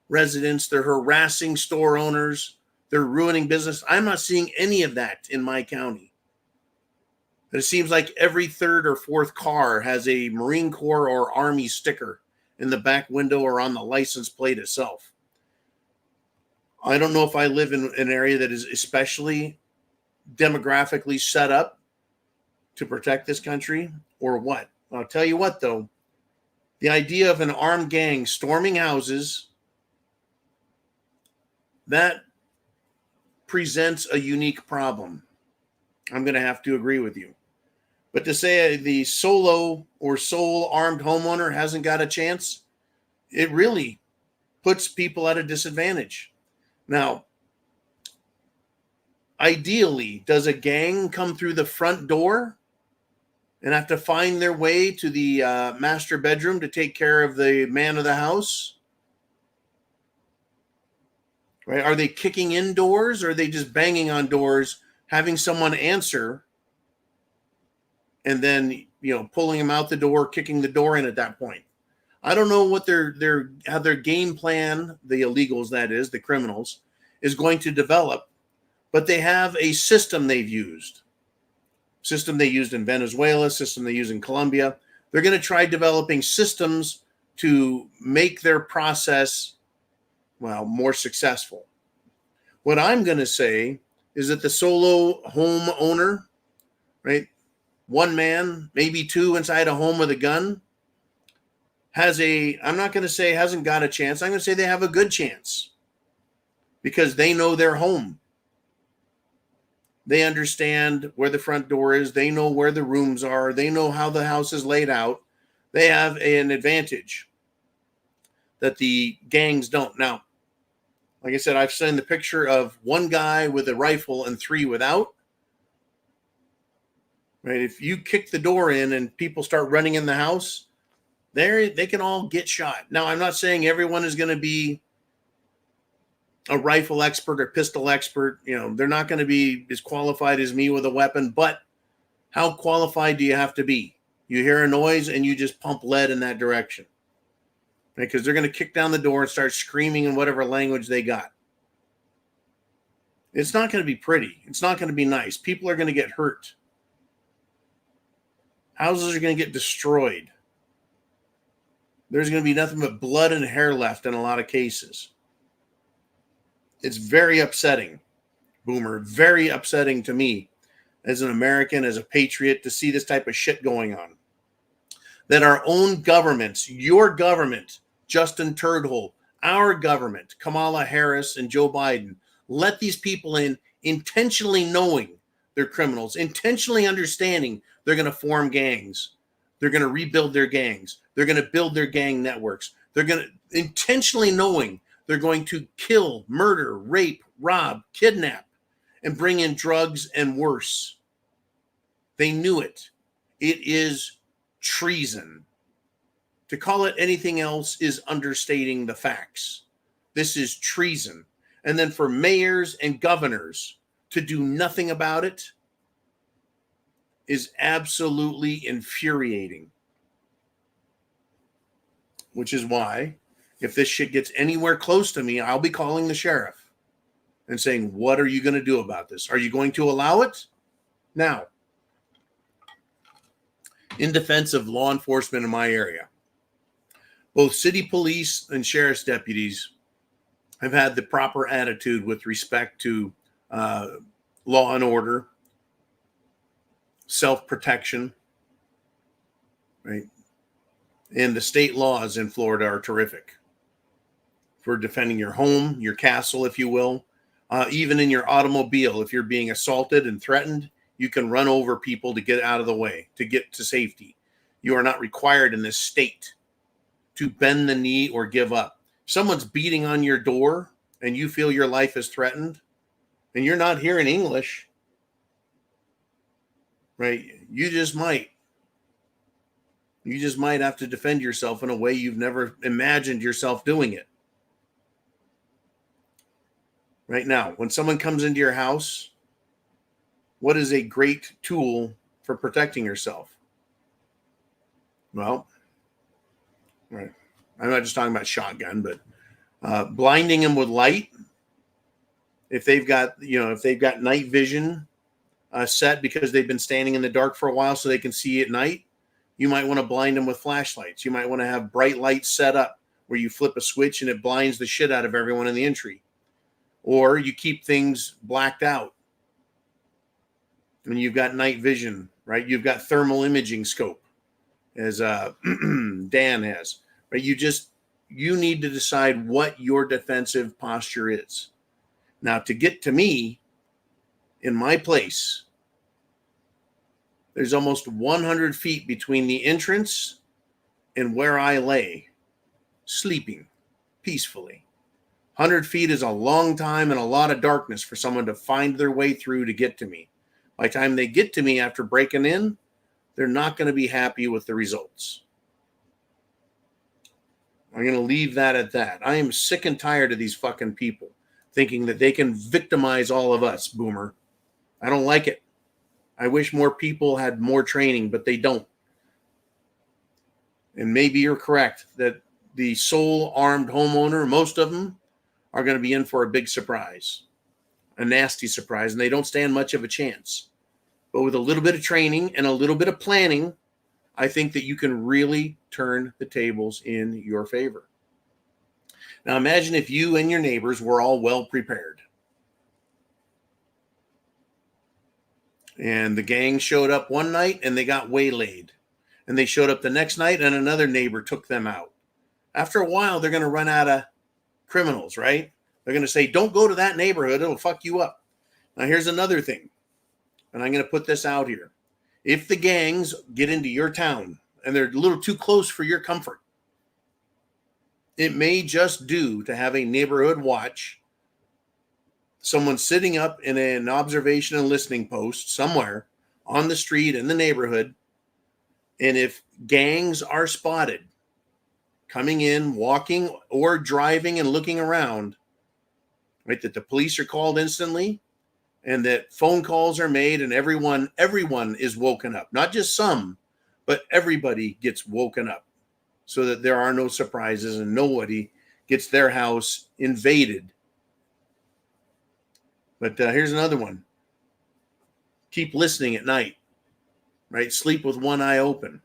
residents. They're harassing store owners. They're ruining business. I'm not seeing any of that in my county. But it seems like every third or fourth car has a Marine Corps or Army sticker in the back window or on the license plate itself. I don't know if I live in an area that is especially demographically set up to protect this country or what. I'll tell you what, though. The idea of an armed gang storming houses, that presents a unique problem. I'm going to have to agree with you. But to say the solo or sole armed homeowner hasn't got a chance, it really puts people at a disadvantage. Now, ideally, does a gang come through the front door and have to find their way to the master bedroom to take care of the man of the house? Right? Are they kicking in doors, or are they just banging on doors, having someone answer, and then pulling them out the door, kicking the door in at that point? I don't know what how their game plan, the illegals, that is, the criminals, is going to develop, but they have a system they've used. System they used in Venezuela, system they use in Colombia. They're going to try developing systems to make their process, more successful. What I'm going to say is that the solo home owner, right, one man, maybe two inside a home with a gun, I'm not going to say hasn't got a chance. I'm going to say they have a good chance because they know their home. They understand where the front door is. They know where the rooms are. They know how the house is laid out. They have an advantage that the gangs don't. Now, like I said, I've seen the picture of one guy with a rifle and 3 without. Right? If you kick the door in and people start running in the house, they can all get shot. Now, I'm not saying everyone is going to be a rifle expert or pistol expert. They're not going to be as qualified as me with a weapon, but how qualified do you have to be? You hear a noise and you just pump lead in that direction. Because they're going to kick down the door and start screaming in whatever language they got. It's not going to be pretty. It's not going to be nice. People are going to get hurt. Houses are going to get destroyed. There's going to be nothing but blood and hair left in a lot of cases. It's very upsetting, Boomer. Very upsetting to me as an American, as a patriot, to see this type of shit going on. That our own governments, your government, Justin Turdhole, our government, Kamala Harris and Joe Biden, let these people in intentionally knowing they're criminals, intentionally understanding they're going to form gangs. They're going to rebuild their gangs. They're going to build their gang networks. They're going to intentionally knowing they're going to kill, murder, rape, rob, kidnap, and bring in drugs and worse. They knew it. It is treason. To call it anything else is understating the facts. This is treason. And then for mayors and governors to do nothing about it is absolutely infuriating. Which is why, if this shit gets anywhere close to me, I'll be calling the sheriff and saying, what are you going to do about this? Are you going to allow it? Now, in defense of law enforcement in my area, both city police and sheriff's deputies have had the proper attitude with respect to law and order, self-protection, right? And the state laws in Florida are terrific for defending your home, your castle, if you will. Even in your automobile, if you're being assaulted and threatened, you can run over people to get out of the way, to get to safety. You are not required in this state to bend the knee or give up. Someone's beating on your door and you feel your life is threatened and you're not hearing English, right? You just might have to defend yourself in a way you've never imagined yourself doing it. Right now, when someone comes into your house, what is a great tool for protecting yourself? Well, right. I'm not just talking about shotgun, but blinding them with light. If they've got night vision set because they've been standing in the dark for a while so they can see at night, you might want to blind them with flashlights. You might want to have bright lights set up where you flip a switch and it blinds the shit out of everyone in the entry. Or you keep things blacked out. And you've got night vision, right? You've got thermal imaging scope, as Dan has. Right? You need to decide what your defensive posture is. Now, to get to me, in my place, there's almost 100 feet between the entrance and where I lay, sleeping peacefully. 100 feet is a long time and a lot of darkness for someone to find their way through to get to me. By the time they get to me after breaking in, they're not going to be happy with the results. I'm going to leave that at that. I am sick and tired of these fucking people thinking that they can victimize all of us, Boomer. I don't like it. I wish more people had more training, but they don't. And maybe you're correct that the sole armed homeowner, most of them, are going to be in for a big surprise, a nasty surprise, and they don't stand much of a chance. But with a little bit of training and a little bit of planning, I think that you can really turn the tables in your favor. Now imagine if you and your neighbors were all well prepared. And the gang showed up one night and they got waylaid. And they showed up the next night and another neighbor took them out. After a while, they're going to run out of criminals, right? They're going to say, don't go to that neighborhood. It'll fuck you up. Now, here's another thing. And I'm going to put this out here. If the gangs get into your town and they're a little too close for your comfort, it may just do to have a neighborhood watch, someone sitting up in an observation and listening post somewhere on the street in the neighborhood. And if gangs are spotted coming in, walking, or driving and looking around, right, that the police are called instantly and that phone calls are made and everyone is woken up. Not just some, but everybody gets woken up so that there are no surprises and nobody gets their house invaded. But here's another one. Keep listening at night, right? Sleep with one eye open.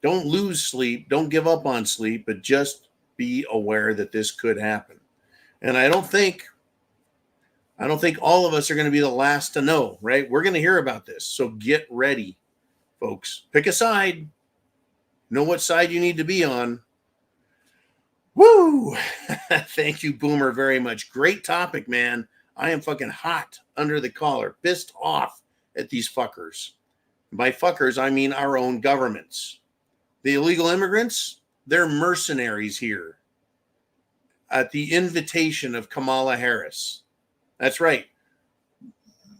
Don't lose sleep. Don't give up on sleep, but just be aware that this could happen. And I don't think all of us are going to be the last to know, right? We're going to hear about this. So get ready, folks. Pick a side. Know what side you need to be on. Woo! Thank you, Boomer, very much. Great topic, man. I am fucking hot under the collar, pissed off at these fuckers. By fuckers, I mean our own governments. The illegal immigrants, they're mercenaries here at the invitation of Kamala Harris. That's right.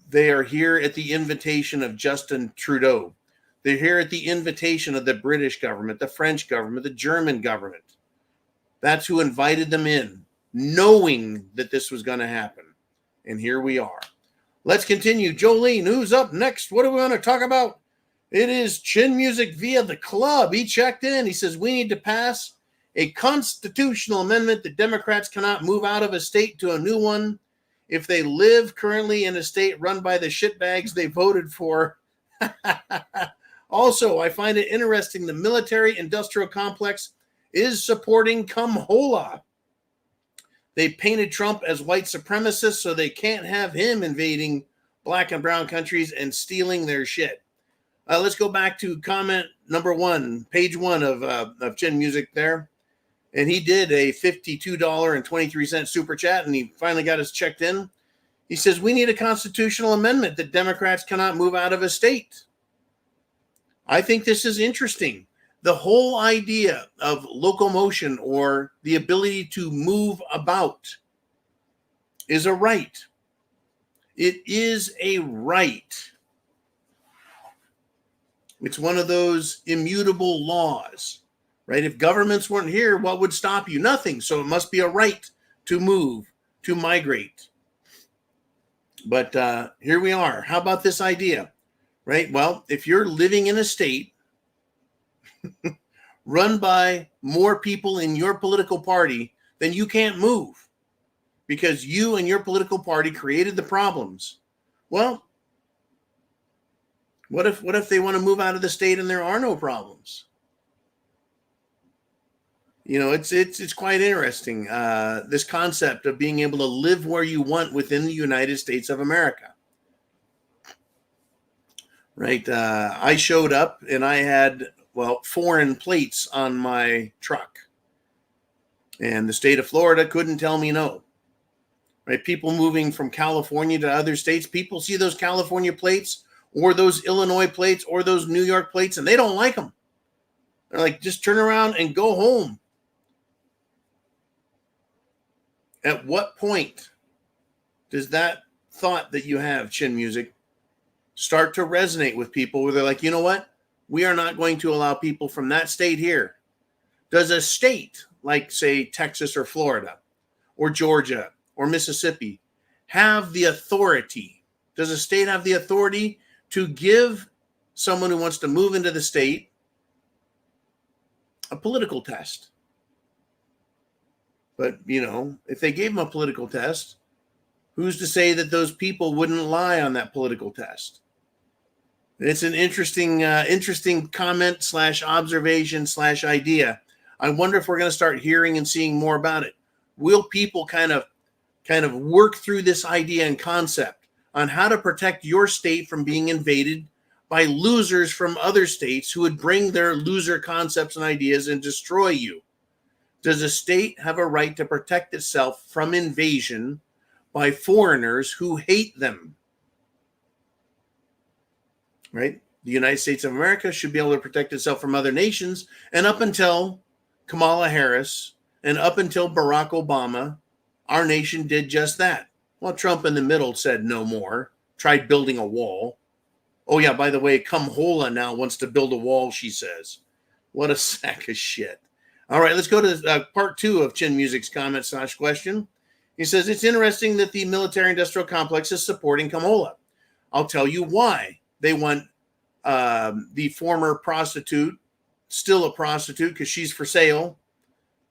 They are here at the invitation of Justin Trudeau. They're here at the invitation of the British government, the French government, the German government. That's who invited them in, knowing that this was going to happen. And here we are. Let's continue. Jolene, who's up next? What are we going to talk about? It is Chin Music via the club. He checked in. He says, we need to pass a constitutional amendment that Democrats cannot move out of a state to a new one if they live currently in a state run by the shitbags they voted for. Also, I find it interesting the military-industrial complex is supporting Kamhola. They painted Trump as white supremacist so they can't have him invading black and brown countries and stealing their shit. Let's go back to comment number 1, page 1 of Chin Music there. And he did a $52.23 super chat, and he finally got us checked in. He says, we need a constitutional amendment that Democrats cannot move out of a state. I think this is interesting. The whole idea of locomotion, or the ability to move about, is a right. It is a right. It's one of those immutable laws, right? If governments weren't here, what would stop you? Nothing. So it must be a right to move, to migrate. But here we are. How about this idea, right? Well, if you're living in a state run by more people in your political party, then you can't move because you and your political party created the problems. Well, what if they want to move out of the state and there are no problems? You know, it's quite interesting, this concept of being able to live where you want within the United States of America. Right? I showed up and I had, foreign plates on my truck. And the state of Florida couldn't tell me no. Right? People moving from California to other states, people see those California plates or those Illinois plates or those New York plates, and they don't like them. They're like, just turn around and go home. At what point does that thought that you have, Chin Music, start to resonate with people where they're like, you know what? We are not going to allow people from that state here. Does a state like, say, Texas or Florida or Georgia or Mississippi have the authority? Does a state have the authority to give someone who wants to move into the state a political test? But, you know, if they gave them a political test, who's to say that those people wouldn't lie on that political test? It's an interesting comment / observation / idea. I wonder if we're going to start hearing and seeing more about it. Will people kind of work through this idea and concept on how to protect your state from being invaded by losers from other states who would bring their loser concepts and ideas and destroy you? Does a state have a right to protect itself from invasion by foreigners who hate them? Right? The United States of America should be able to protect itself from other nations. And up until Kamala Harris and up until Barack Obama, our nation did just that. Well, Trump in the middle said no more, tried building a wall. Oh, yeah, by the way, Kamhola now wants to build a wall, she says. What a sack of shit. All right, let's go to part 2 of Chin Music's comment / question. He says, it's interesting that the military-industrial complex is supporting Kamhola. I'll tell you why. They want the former prostitute, still a prostitute because she's for sale.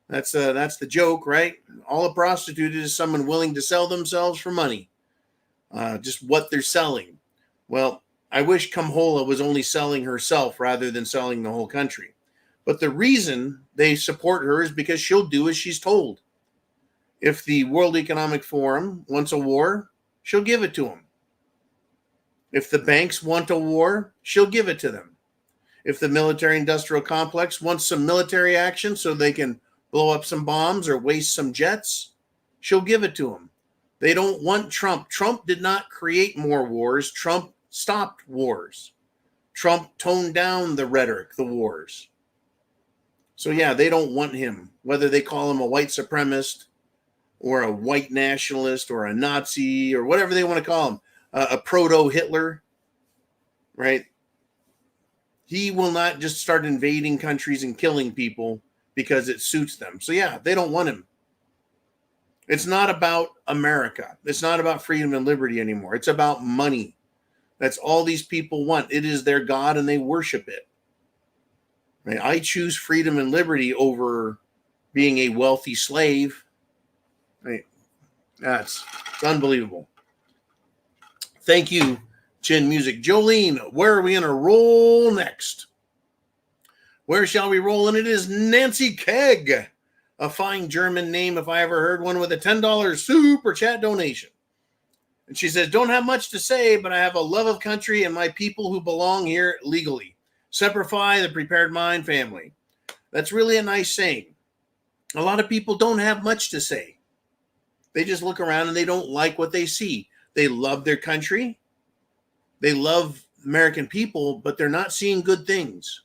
That's the joke, right? All a prostitute is someone willing to sell themselves for money. Just what they're selling. Well, I wish Kamhola was only selling herself rather than selling the whole country. But the reason they support her is because she'll do as she's told. If the World Economic Forum wants a war, she'll give it to them. If the banks want a war, she'll give it to them. If the military-industrial complex wants some military action so they can blow up some bombs or waste some jets, she'll give it to them. They don't want Trump. Trump did not create more wars. Trump stopped wars. Trump toned down the rhetoric, the wars. So yeah, they don't want him, whether they call him a white supremacist or a white nationalist or a Nazi or whatever they want to call him, a proto-Hitler, right? He will not just start invading countries and killing people because it suits them. So yeah, they don't want him. It's not about America. It's not about freedom and liberty anymore. It's about money. That's all these people want. It is their God and they worship it. Right? I choose freedom and liberty over being a wealthy slave. Right? It's unbelievable. Thank you, Chin Music. Jolene, where are we going to roll next? Where shall we roll? And it is Nancy Keg. A fine German name if I ever heard one, with a $10 super chat donation. And she says, don't have much to say, but I have a love of country and my people who belong here legally. Semper Fi, the Prepared Mind family. That's really a nice saying. A lot of people don't have much to say. They just look around and they don't like what they see. They love their country. They love American people, but they're not seeing good things.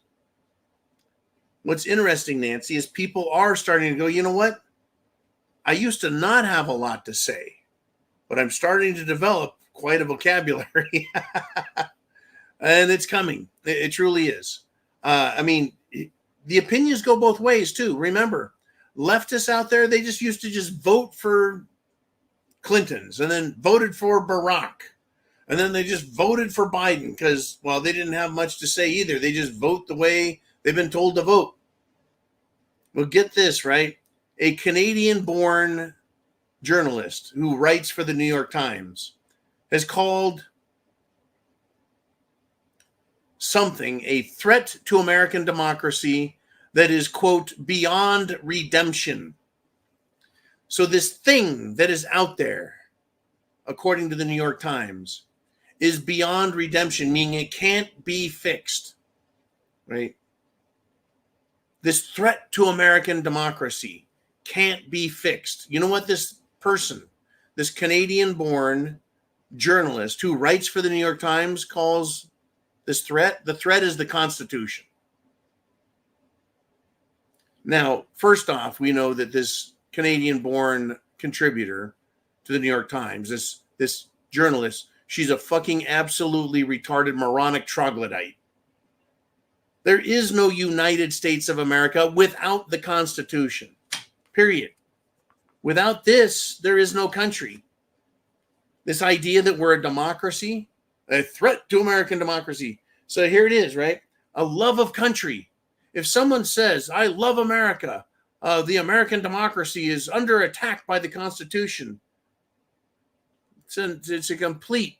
What's interesting, Nancy, is people are starting to go, you know what? I used to not have a lot to say, but I'm starting to develop quite a vocabulary. And it's coming. It truly is. I mean, the opinions go both ways, too. Remember, leftists out there, they just used to just vote for Clintons and then voted for Barack. And then they just voted for Biden because, well, they didn't have much to say either. They just vote the way they've been told to vote. Well, get this, right? A Canadian-born journalist who writes for the New York Times has called something a threat to American democracy that is, quote, beyond redemption. So this thing that is out there, according to the New York Times, is beyond redemption, meaning it can't be fixed, right? This threat to American democracy can't be fixed. You know what this person, this Canadian-born journalist who writes for the New York Times calls this threat? The threat is the Constitution. Now, first off, we know that this Canadian-born contributor to the New York Times, this journalist, she's a fucking absolutely retarded, moronic troglodyte. There is no United States of America without the Constitution, period. Without this, there is no country. This idea that we're a democracy, a threat to American democracy. So here it is, right? A love of country. If someone says, I love America, the American democracy is under attack by the Constitution, it's a complete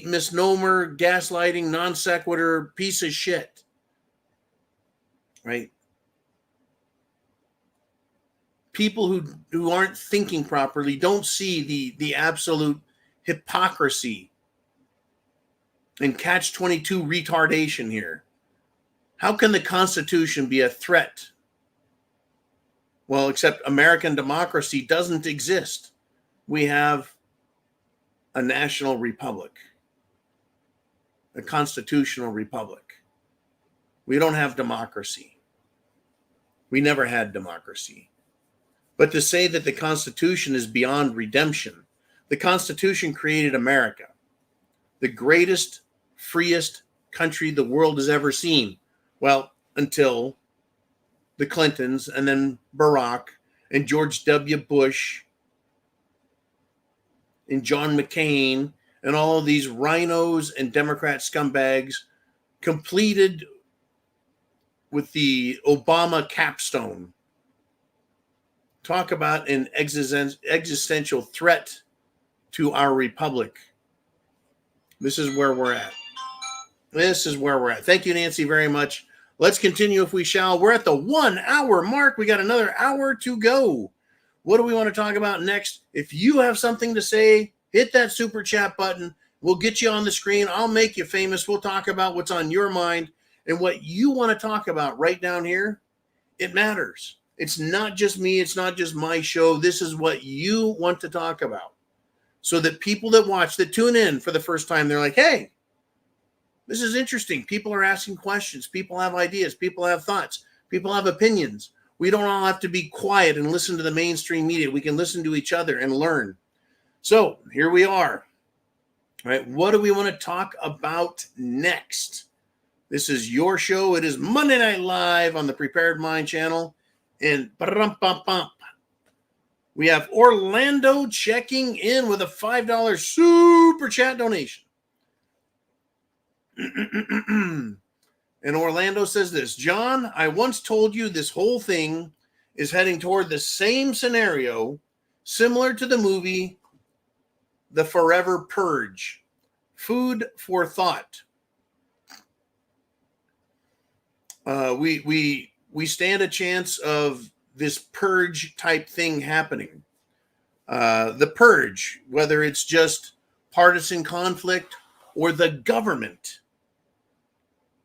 misnomer, gaslighting, non sequitur, piece of shit. Right? People who aren't thinking properly don't see the absolute hypocrisy and catch-22 retardation here. How can the Constitution be a threat? Well, except American democracy doesn't exist. We have a national republic, a constitutional republic. We don't have democracy. We never had democracy. But to say that the Constitution is beyond redemption, the Constitution created America, the greatest, freest country the world has ever seen. Well, until the Clintons and then Barack and George W. Bush and John McCain and all of these rhinos and Democrat scumbags completed with the Obama capstone. Talk about an existential threat to our republic. This is where we're at. This is where we're at. Thank you, Nancy, very much. Let's continue if we shall. We're at the 1 hour mark. We got another hour to go. What do we want to talk about next? If you have something to say, hit that super chat button. We'll get you on the screen. I'll make you famous. We'll talk about what's on your mind. And what you want to talk about right down here It matters. It's not just me. It's not just my show. This is what you want to talk about. So that people that watch, that tune in for the first time, they're like, hey, this is interesting. People are asking questions. People have ideas. People have thoughts. People have opinions. We don't all have to be quiet and listen to the mainstream media. We can listen to each other and learn. So here we are. All right, what do we want to talk about next? This is your show. It is Monday Night Live on the Prepared Mind channel. And we have Orlando checking in with a $5 super chat donation. And Orlando says this: John, I once told you this whole thing is heading toward the same scenario, similar to the movie The Forever Purge. Food for thought. We stand a chance of this purge type thing happening. The purge, whether it's just partisan conflict or the government.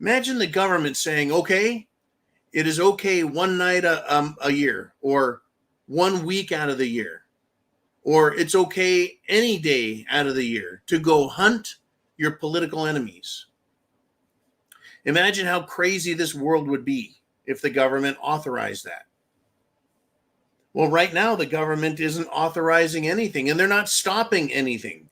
Imagine the government saying, okay, it is okay one night a year, or 1 week out of the year, or it's okay any day out of the year to go hunt your political enemies. Imagine how crazy this world would be if the government authorized that. Well, right now, the government isn't authorizing anything, and they're not stopping anything.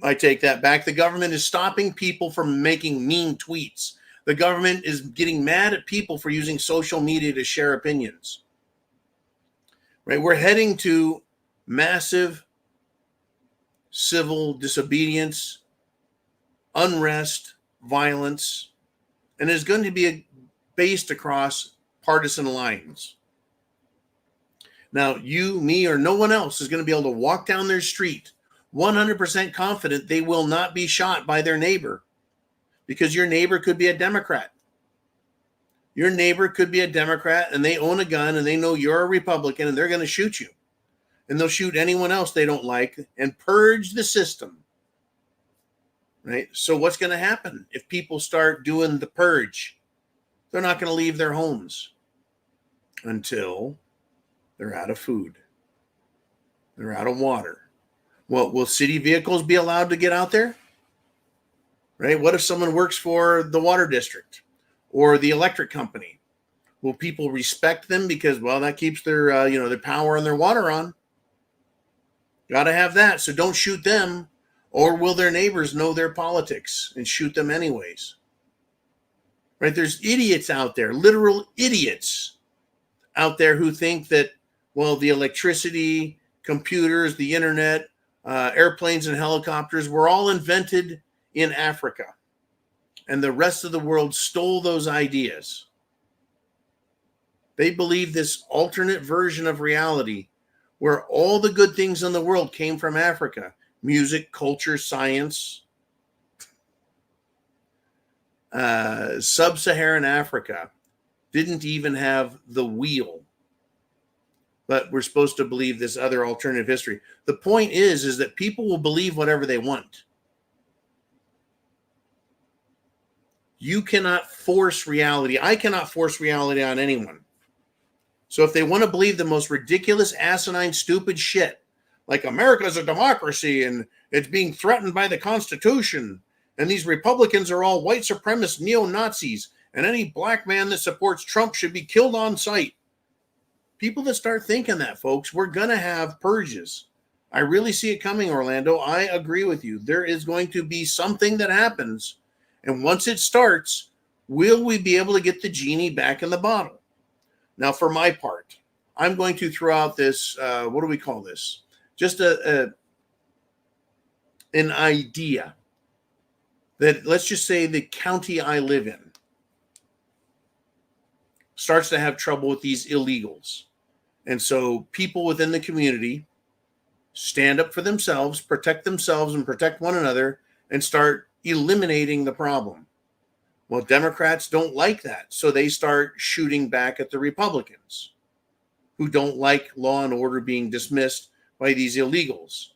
I take that back. The government is stopping people from making mean tweets. The government is getting mad at people for using social media to share opinions. Right? We're heading to massive civil disobedience, unrest, violence, and it's going to be based across partisan lines. Now, you, me, or no one else is going to be able to walk down their street 100% confident they will not be shot by their neighbor, because your neighbor could be a Democrat. Your neighbor could be a Democrat and they own a gun and they know you're a Republican and they're going to shoot you. And they'll shoot anyone else they don't like and purge the system. Right? So what's going to happen if people start doing the purge? They're not going to leave their homes until they're out of food. They're out of water. Well, will city vehicles be allowed to get out there? Right? What if someone works for the water district or the electric company? Will people respect them because, well, that keeps their their power and their water on? Got to have that. So don't shoot them. Or will their neighbors know their politics and shoot them anyways? Right? There's idiots out there, literal idiots out there who think that, well, the electricity, computers, the internet, airplanes and helicopters were all invented in Africa. And the rest of the world stole those ideas. They believe this alternate version of reality where all the good things in the world came from Africa. Music, culture, science. Sub-Saharan Africa didn't even have the wheel. But we're supposed to believe this other alternative history. The point is that people will believe whatever they want. You cannot force reality. I cannot force reality on anyone. So if they want to believe the most ridiculous, asinine, stupid shit, like America's a democracy and it's being threatened by the Constitution, and these Republicans are all white supremacist neo-Nazis, and any black man that supports Trump should be killed on sight. People that start thinking that, folks, we're going to have purges. I really see it coming, Orlando. I agree with you. There is going to be something that happens, and once it starts, will we be able to get the genie back in the bottle? Now, for my part, I'm going to throw out this, what do we call this? Just an idea that, let's just say the county I live in starts to have trouble with these illegals. And so people within the community stand up for themselves, protect themselves and protect one another, and start eliminating the problem. Well, Democrats don't like that. So they start shooting back at the Republicans who don't like law and order being dismissed by these illegals.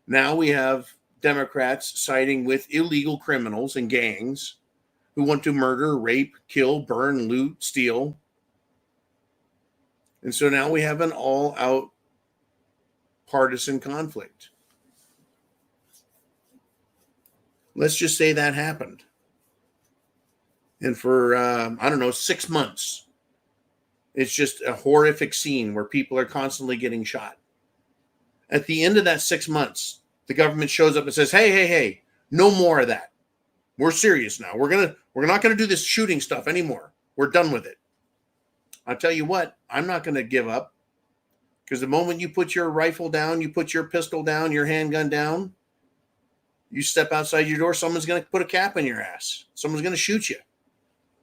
Now we have Democrats siding with illegal criminals and gangs who want to murder, rape, kill, burn, loot, steal. And so now we have an all-out partisan conflict. Let's just say that happened. And for, 6 months, it's just a horrific scene where people are constantly getting shot. At the end of that 6 months, the government shows up and says, hey, no more of that. We're serious now. We're not going to do this shooting stuff anymore. We're done with it. I'll tell you what, I'm not going to give up, because the moment you put your rifle down, you put your pistol down, your handgun down, you step outside your door, someone's going to put a cap in your ass. Someone's going to shoot you.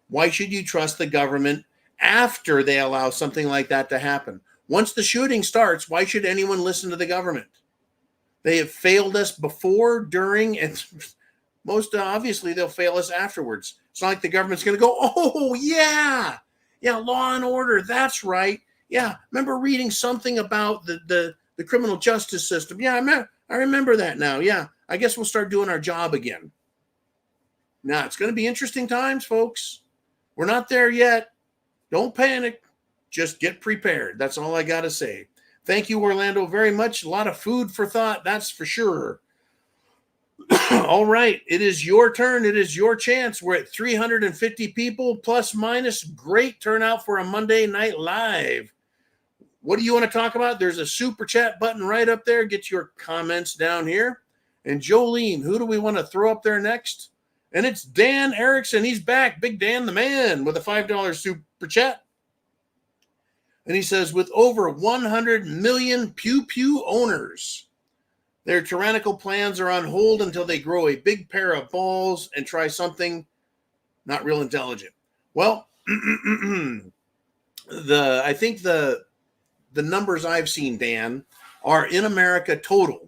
Why should you trust the government after they allow something like that to happen? Once the shooting starts, why should anyone listen to the government? They have failed us before, during, and most obviously they'll fail us afterwards. It's not like the government's going to go, oh, yeah, law and order, that's right. Yeah, remember reading something about the criminal justice system. Yeah, I remember that now. Yeah, I guess we'll start doing our job again. Now, it's going to be interesting times, folks. We're not there yet. Don't panic. Just get prepared. That's all I got to say. Thank you, Orlando, very much. A lot of food for thought, that's for sure. All right, it is your turn. It is your chance. We're at 350 people, plus minus. Great turnout for a Monday Night Live. What do you want to talk about? There's a super chat button right up there. Get your comments down here. And Jolene, who do we want to throw up there next? And it's Dan Erickson. He's back. Big Dan the man with a $5 super chat. And he says, with over 100 million pew-pew owners, their tyrannical plans are on hold until they grow a big pair of balls and try something not real intelligent. Well, I think the numbers I've seen, Dan, are in America total.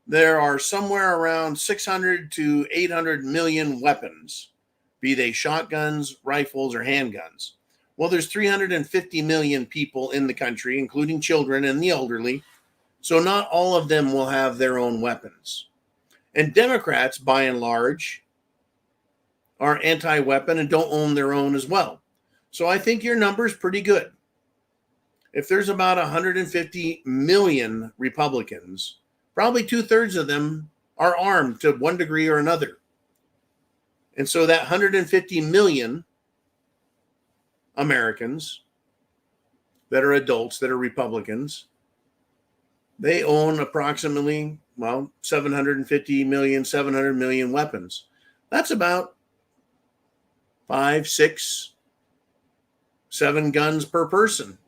There are somewhere around 600 to 800 million weapons, be they shotguns, rifles, or handguns. Well, there's 350 million people in the country, including children and the elderly. So not all of them will have their own weapons. And Democrats, by and large, are anti-weapon and don't own their own as well. So I think your number is pretty good. If there's about 150 million Republicans, probably 2/3 of them are armed to one degree or another. And so that 150 million Americans that are adults, that are Republicans, they own approximately, 700 million weapons. That's about 5, 6, 7 guns per person,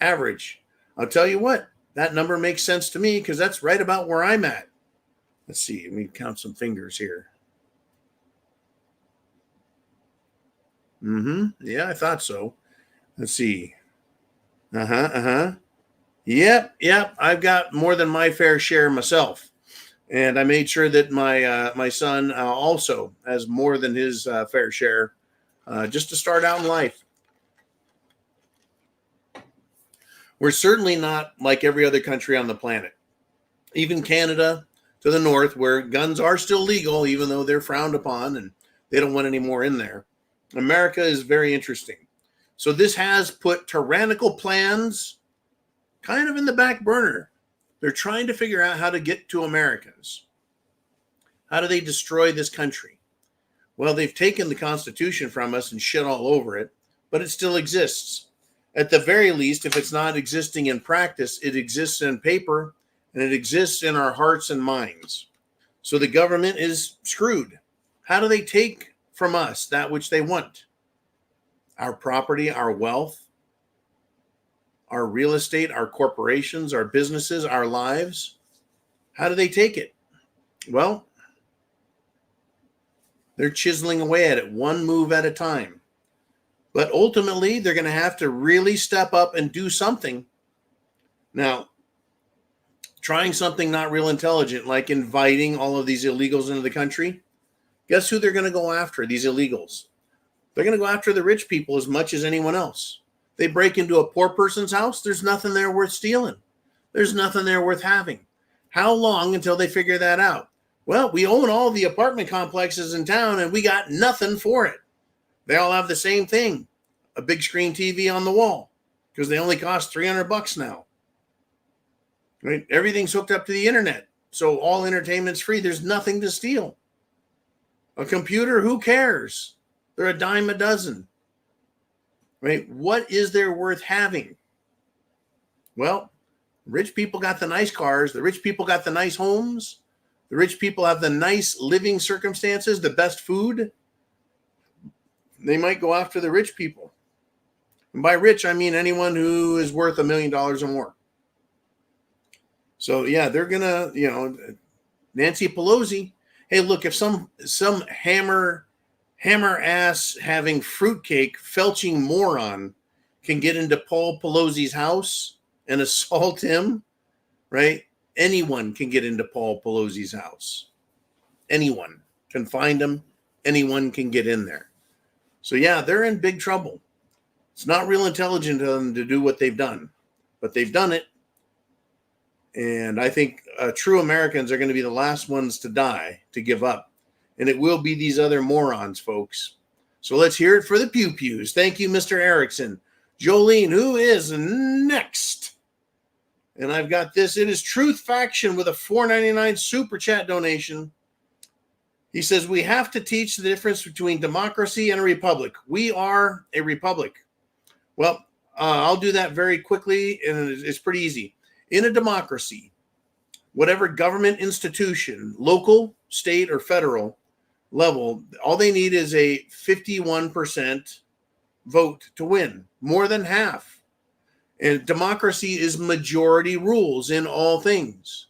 average. I'll tell you what, that number makes sense to me because that's right about where I'm at. Let's see, let me count some fingers here. Yeah, I thought so. Let's see. Yep. I've got more than my fair share myself. And I made sure that my son also has more than his fair share just to start out in life. We're certainly not like every other country on the planet. Even Canada to the north, where guns are still legal, even though they're frowned upon and they don't want any more in there. America is very interesting. So this has put tyrannical plans kind of in the back burner. They're trying to figure out how to get to Americans. How do they destroy this country? Well, they've taken the Constitution from us and shit all over it, but it still exists. At the very least, if it's not existing in practice, it exists in paper and it exists in our hearts and minds. So the government is screwed. How do they take from us that which they want? Our property, our wealth, our real estate, our corporations, our businesses, our lives. How do they take it? Well, they're chiseling away at it one move at a time. But ultimately, they're going to have to really step up and do something. Now, trying something not real intelligent, like inviting all of these illegals into the country, guess who they're going to go after, these illegals? They're going to go after the rich people as much as anyone else. They break into a poor person's house, there's nothing there worth stealing. There's nothing there worth having. How long until they figure that out? Well, we own all the apartment complexes in town and we got nothing for it. They all have the same thing, a big screen TV on the wall, because they only cost $300 now. Right? Everything's hooked up to the internet. So all entertainment's free. There's nothing to steal. A computer, who cares? They're a dime a dozen. Right? What is there worth having? Well, rich people got the nice cars. The rich people got the nice homes. The rich people have the nice living circumstances, the best food. They might go after the rich people. And by rich, I mean anyone who is worth $1 million or more. So, yeah, they're going to, Nancy Pelosi. Hey, look, if some hammer ass having fruitcake felching moron can get into Paul Pelosi's house and assault him, right? Anyone can get into Paul Pelosi's house. Anyone can find him. Anyone can get in there. So, yeah, they're in big trouble. It's not real intelligent of them to do what they've done, but they've done it. And I think true Americans are going to be the last ones to die, to give up. And it will be these other morons, folks. So let's hear it for the pew-pews. Thank you, Mr. Erickson. Jolene, who is next? And I've got this. It is Truth Faction with a $4.99 super chat donation. He says, we have to teach the difference between democracy and a republic. We are a republic. Well, I'll do that very quickly, and it's pretty easy. In a democracy, whatever government institution, local, state, or federal level, all they need is a 51% vote to win, more than half. And democracy is majority rules in all things.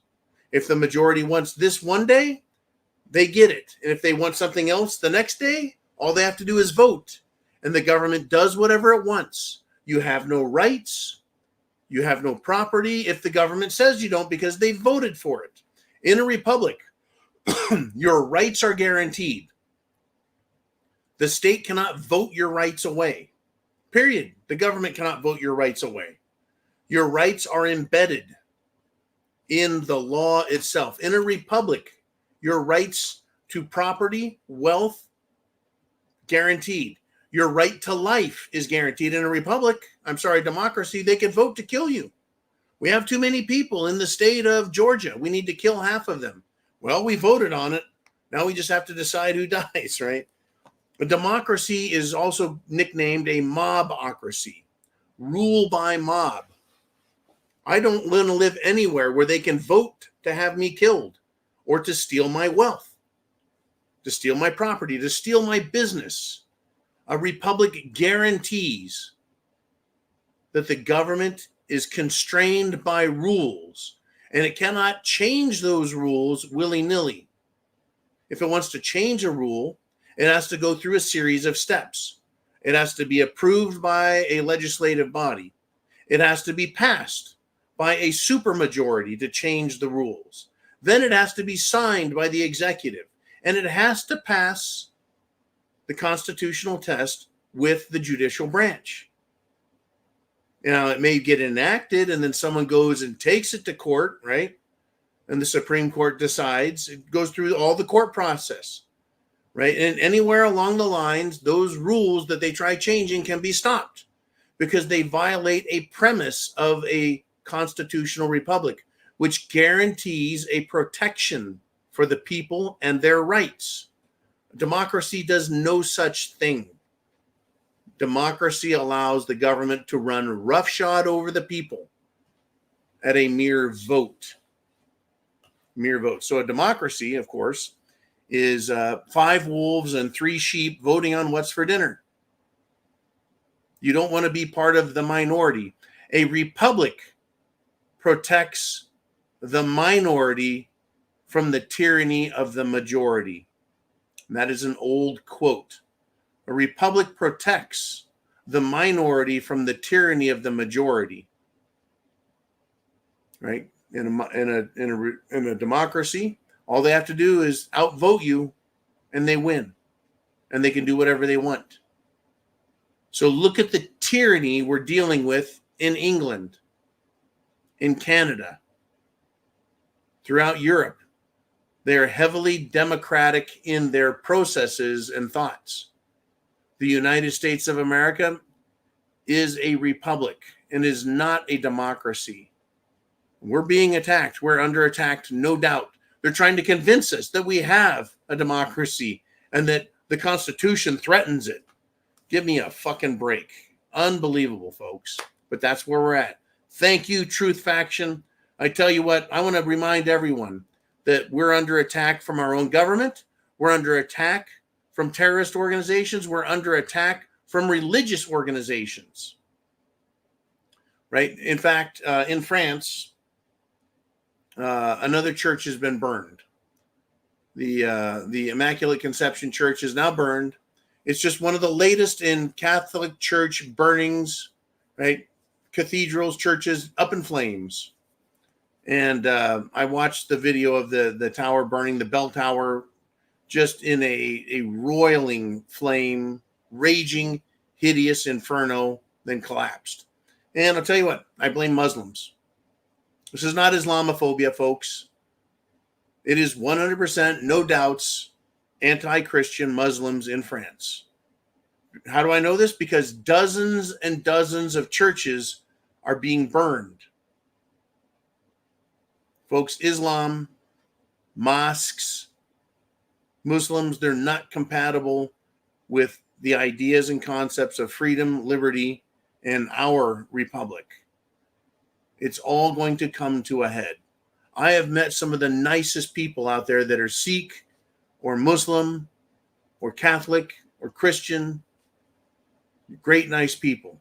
If the majority wants this one day, they get it. And if they want something else the next day, all they have to do is vote. And the government does whatever it wants. You have no rights. You have no property if the government says you don't because they voted for it. In a republic, your rights are guaranteed. The state cannot vote your rights away. Period. The government cannot vote your rights away. Your rights are embedded in the law itself. In a republic, your rights to property, wealth, guaranteed. Your right to life is guaranteed. In a republic, democracy, they can vote to kill you. We have too many people in the state of Georgia. We need to kill half of them. Well, we voted on it. Now we just have to decide who dies, right? A democracy is also nicknamed a mobocracy. Rule by mob. I don't want to live anywhere where they can vote to have me killed or to steal my wealth, to steal my property, to steal my business. A republic guarantees that the government is constrained by rules, and it cannot change those rules willy-nilly. If it wants to change a rule, it has to go through a series of steps. It has to be approved by a legislative body. It has to be passed by a supermajority to change the rules. Then it has to be signed by the executive, and it has to pass the constitutional test with the judicial branch. Now, it may get enacted, and then someone goes and takes it to court, right? And the Supreme Court decides. It goes through all the court process, right? And anywhere along the lines, those rules that they try changing can be stopped because they violate a premise of a constitutional republic, which guarantees a protection for the people and their rights. Democracy does no such thing. Democracy allows the government to run roughshod over the people at a mere vote. Mere vote. So a democracy, of course, is 5 wolves and 3 sheep voting on what's for dinner. You don't want to be part of the minority. A republic protects the minority from the tyranny of the majority. And that is an old quote. A republic protects the minority from the tyranny of the majority. Right? In a democracy, all they have to do is outvote you, and they win, and they can do whatever they want. So look at the tyranny we're dealing with in England, in Canada, throughout Europe. They are heavily democratic in their processes and thoughts. The United States of America is a republic. and is not a democracy. We're being attacked. We're under attack, no doubt. They're trying to convince us that we have a democracy and that the Constitution threatens it. Give me a fucking break. Unbelievable, folks. But that's where we're at. Thank you, Truth Faction. I tell you what, I want to remind everyone that we're under attack from our own government. We're under attack from terrorist organizations. We're under attack from religious organizations. Right? In fact, in France, another church has been burned. The Immaculate Conception Church is now burned. It's just one of the latest in Catholic Church burnings, right? Cathedrals, churches up in flames. And I watched the video of the tower burning, the bell tower, just in a roiling flame, raging, hideous inferno, then collapsed. And I'll tell you what, I blame Muslims. This is not Islamophobia, folks. It is 100%, no doubts, anti-Christian Muslims in France. How do I know this? Because dozens and dozens of churches are being burned. Folks, Islam, mosques, Muslims, they're not compatible with the ideas and concepts of freedom, liberty, and our republic. It's all going to come to a head. I have met some of the nicest people out there that are Sikh or Muslim or Catholic or Christian. Great, nice people.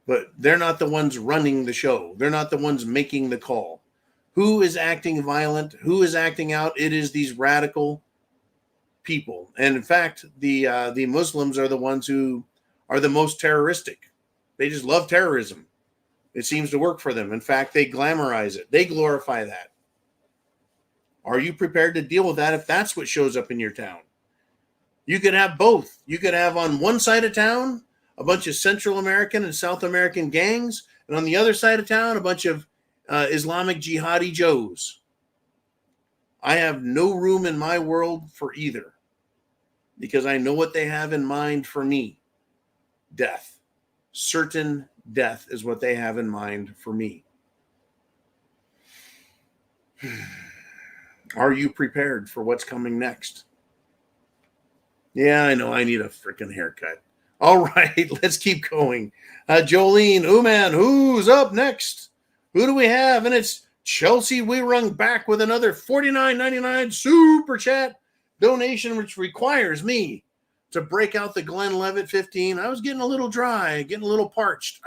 But they're not the ones running the show. They're not the ones making the call. Who is acting violent? Who is acting out? It is these radical people. And in fact, the Muslims are the ones who are the most terroristic. They just love terrorism. It seems to work for them. In fact, they glamorize it. They glorify that. Are you prepared to deal with that if that's what shows up in your town? You could have both. You could have on one side of town a bunch of Central American and South American gangs, and on the other side of town a bunch of Islamic jihadi Joes. I have no room in my world for either because I know what they have in mind for me. Death. Certain death is what they have in mind for me. Are you prepared for what's coming next? Yeah, I know I need a freaking haircut. All right, let's keep going. Jolene, man, who's up next? Who do we have? And it's Chelsea Weerung back with another $49.99 super chat donation, which requires me to break out the Glenn Levitt 15. I was getting a little dry, getting a little parched.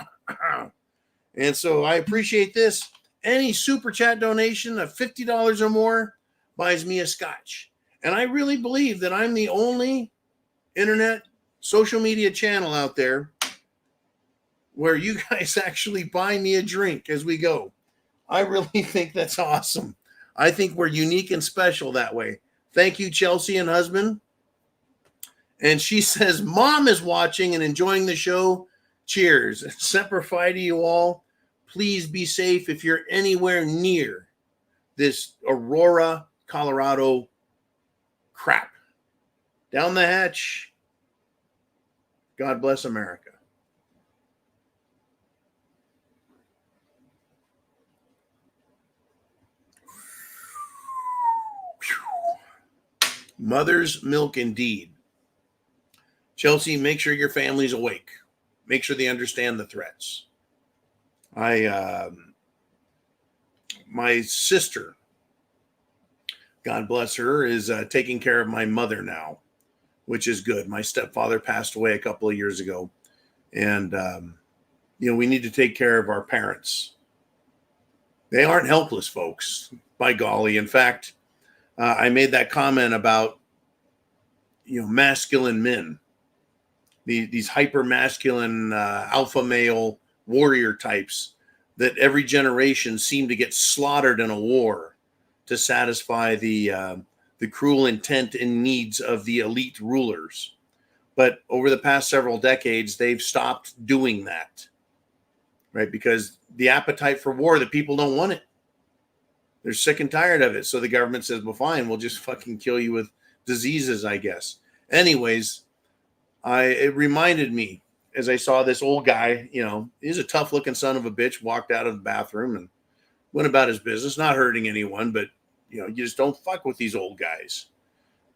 And so I appreciate this. Any super chat donation of $50 or more buys me a scotch. And I really believe that I'm the only internet social media channel out there where you guys actually buy me a drink as we go. I really think that's awesome. I think we're unique and special that way. Thank you, Chelsea and husband. And she says, Mom is watching and enjoying the show. Cheers. Semper Fi to you all. Please be safe if you're anywhere near this Aurora, Colorado crap. Down the hatch. God bless America. Mother's milk indeed. Chelsea, make sure your family's awake. Make sure they understand the threats. My sister, God bless her, is taking care of my mother now, which is good. My stepfather passed away a couple of years ago. And, we need to take care of our parents. They aren't helpless, folks, by golly. In fact, I made that comment about, masculine men, these hyper masculine alpha male warrior types that every generation seem to get slaughtered in a war to satisfy the cruel intent and needs of the elite rulers. But over the past several decades, they've stopped doing that, right? Because the appetite for war, the people don't want it. They're sick and tired of it. So the government says, well, fine, we'll just fucking kill you with diseases, I guess. Anyways, it reminded me as I saw this old guy, he's a tough looking son of a bitch, walked out of the bathroom and went about his business, not hurting anyone, but you just don't fuck with these old guys,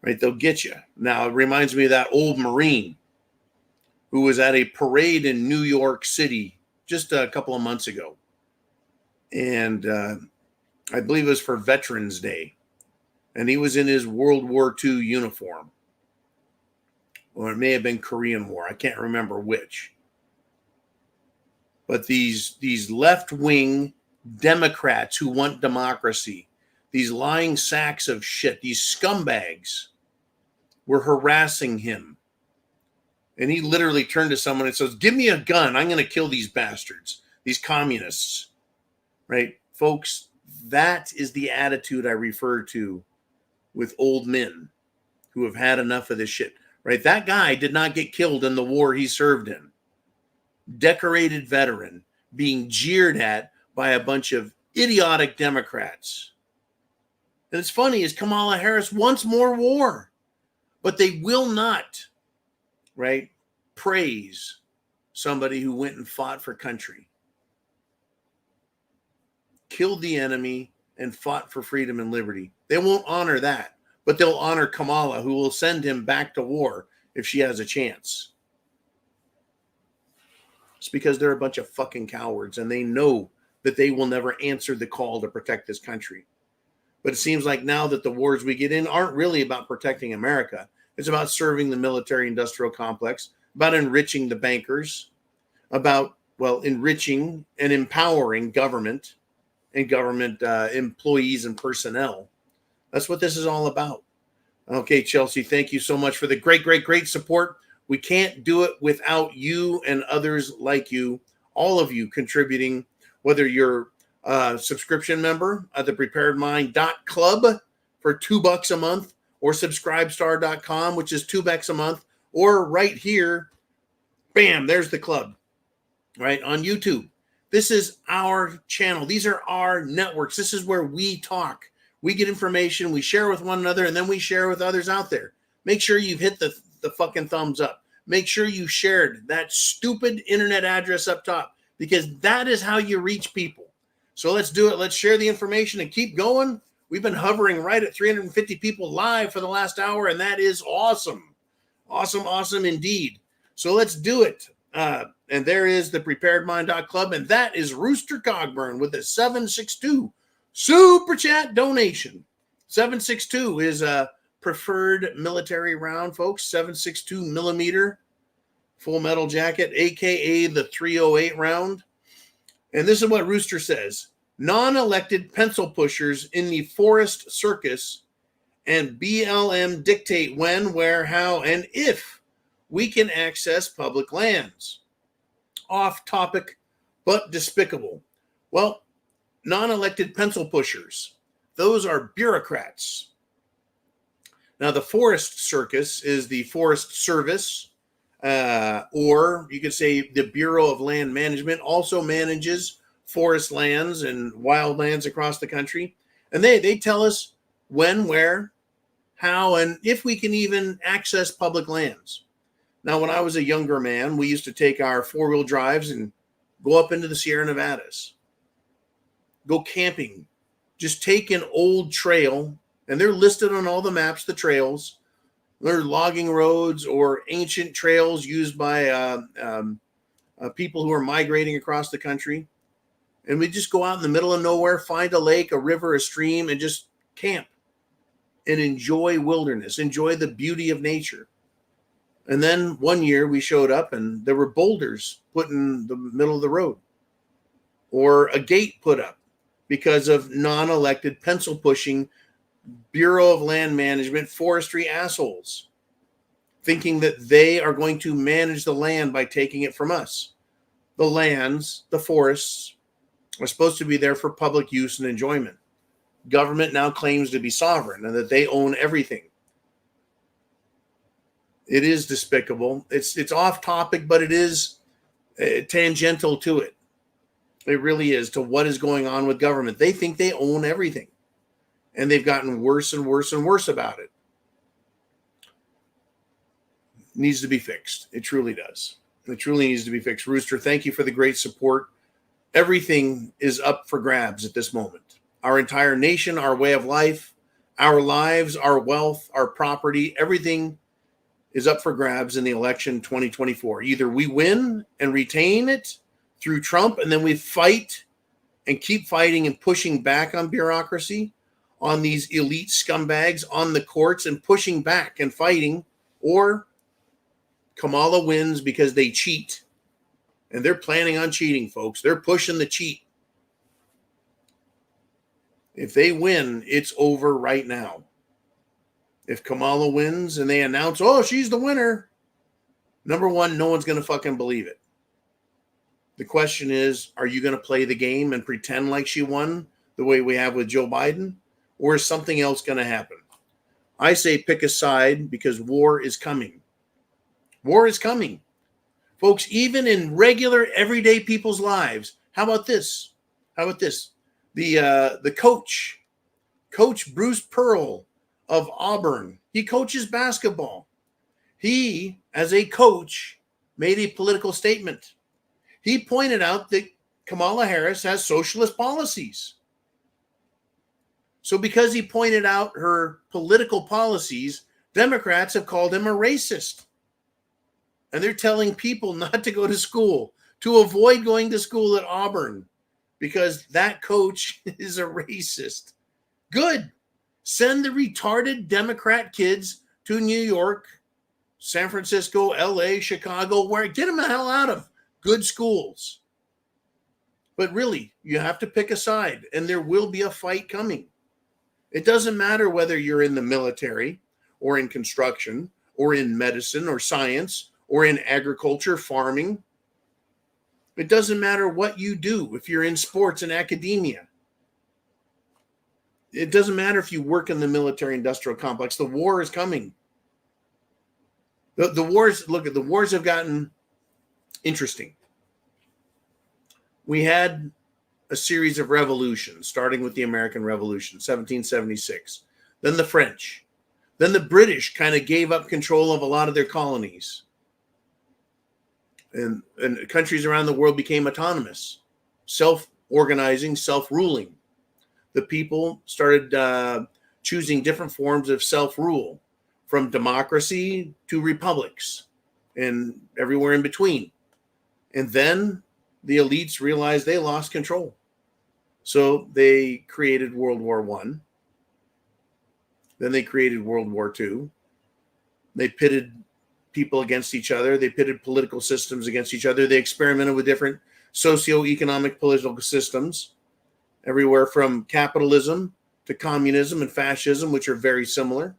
right? They'll get you. Now, it reminds me of that old Marine who was at a parade in New York City just a couple of months ago. And I believe it was for Veterans Day. And he was in his World War II uniform. Or it may have been Korean War. I can't remember which. But these left-wing Democrats who want democracy, these lying sacks of shit, these scumbags were harassing him. And he literally turned to someone and says, "Give me a gun. I'm going to kill these bastards, these communists." Right? Folks, that is the attitude I refer to with old men who have had enough of this shit. Right? That guy did not get killed in the war he served in. Decorated veteran being jeered at by a bunch of idiotic Democrats. And it's funny is Kamala Harris wants more war, but they will not, right, praise somebody who went and fought for country, killed the enemy, and fought for freedom and liberty. They won't honor that, but they'll honor Kamala, who will send him back to war if she has a chance. It's because they're a bunch of fucking cowards, and they know that they will never answer the call to protect this country. But it seems like now that the wars we get in aren't really about protecting America. It's about serving the military-industrial complex, about enriching the bankers, about, enriching and empowering government and government employees and personnel. That's what this is all about. Okay, Chelsea, thank you so much for the great support. We can't do it without you and others like you, all of you contributing, whether you're a subscription member at thepreparedmind.club for $2 a month, or subscribestar.com, which is $2 a month, or right here, bam, there's the club, right, on YouTube. This is our channel. These are our networks. This is where we talk. We get information, we share with one another, and then we share with others out there. Make sure you've hit the fucking thumbs up. Make sure you shared that stupid internet address up top, because that is how you reach people. So let's do it. Let's share the information and keep going. We've been hovering right at 350 people live for the last hour, and that is awesome. Awesome indeed. So let's do it. And there is the preparedmind.club, and that is Rooster Cogburn with a 762 super chat donation. 762 is a preferred military round, folks. 762 millimeter full metal jacket, aka the 308 round. And this is what Rooster says: non-elected pencil pushers in the forest circus and BLM dictate when, where, how, and if we can access public lands. Off topic, but despicable. Well, non-elected pencil pushers, those are bureaucrats. Now, the forest circus is the Forest Service, or you could say the Bureau of Land Management, also manages forest lands and wildlands across the country. And they tell us when, where, how, and if we can even access public lands. Now, when I was a younger man, we used to take our four-wheel drives and go up into the Sierra Nevadas, go camping, just take an old trail, and they're listed on all the maps, the trails. They're logging roads or ancient trails used by people who are migrating across the country. And we just go out in the middle of nowhere, find a lake, a river, a stream, and just camp and enjoy wilderness, enjoy the beauty of nature. And then one year we showed up and there were boulders put in the middle of the road, or a gate put up because of non-elected pencil pushing Bureau of Land Management forestry assholes, thinking that they are going to manage the land by taking it from us. The lands, the forests, are supposed to be there for public use and enjoyment. Government now claims to be sovereign and that they own everything. It is despicable. It's off topic, but it is tangential to it. It really is, to what is going on with government. They think they own everything, and they've gotten worse and worse and worse about it. Needs to be fixed. It truly does. It truly needs to be fixed. Rooster, thank you for the great support. Everything is up for grabs at this moment. Our entire nation, our way of life, our lives, our wealth, our property, everything is up for grabs in the election 2024. Either we win and retain it through Trump, and then we fight and keep fighting and pushing back on bureaucracy, on these elite scumbags, on the courts, and pushing back and fighting, or Kamala wins because they cheat. And they're planning on cheating, folks. They're pushing the cheat. If they win, it's over right now. If Kamala wins and they announce, oh, she's the winner, number one, no one's going to fucking believe it. The question is, are you going to play the game and pretend like she won the way we have with Joe Biden? Or is something else going to happen? I say pick a side, because war is coming. War is coming. Folks, even in regular, everyday people's lives. How about this? The Coach Bruce Pearl of Auburn. He coaches basketball. He, as a coach, made a political statement. He pointed out that Kamala Harris has socialist policies. So because he pointed out her political policies, Democrats have called him a racist. And they're telling people not to go to school, to avoid going to school at Auburn, because that coach is a racist. Good. Send the retarded Democrat kids to New York, San Francisco, LA, Chicago, get them the hell out of good schools. But really, you have to pick a side, and there will be a fight coming. It doesn't matter whether you're in the military or in construction or in medicine or science or in agriculture, farming. It doesn't matter what you do if you're in sports and academia. It doesn't matter if you work in the military industrial complex. The war is coming. The wars have gotten interesting. We had a series of revolutions, starting with the American Revolution, 1776. Then the French. Then the British kind of gave up control of a lot of their colonies. And countries around the world became autonomous, self-organizing, self-ruling. The people started choosing different forms of self-rule, from democracy to republics and everywhere in between. And then the elites realized they lost control. So they created World War I. Then they created World War II. They pitted people against each other. They pitted political systems against each other. They experimented with different socio-economic political systems, everywhere from capitalism to communism and fascism, which are very similar.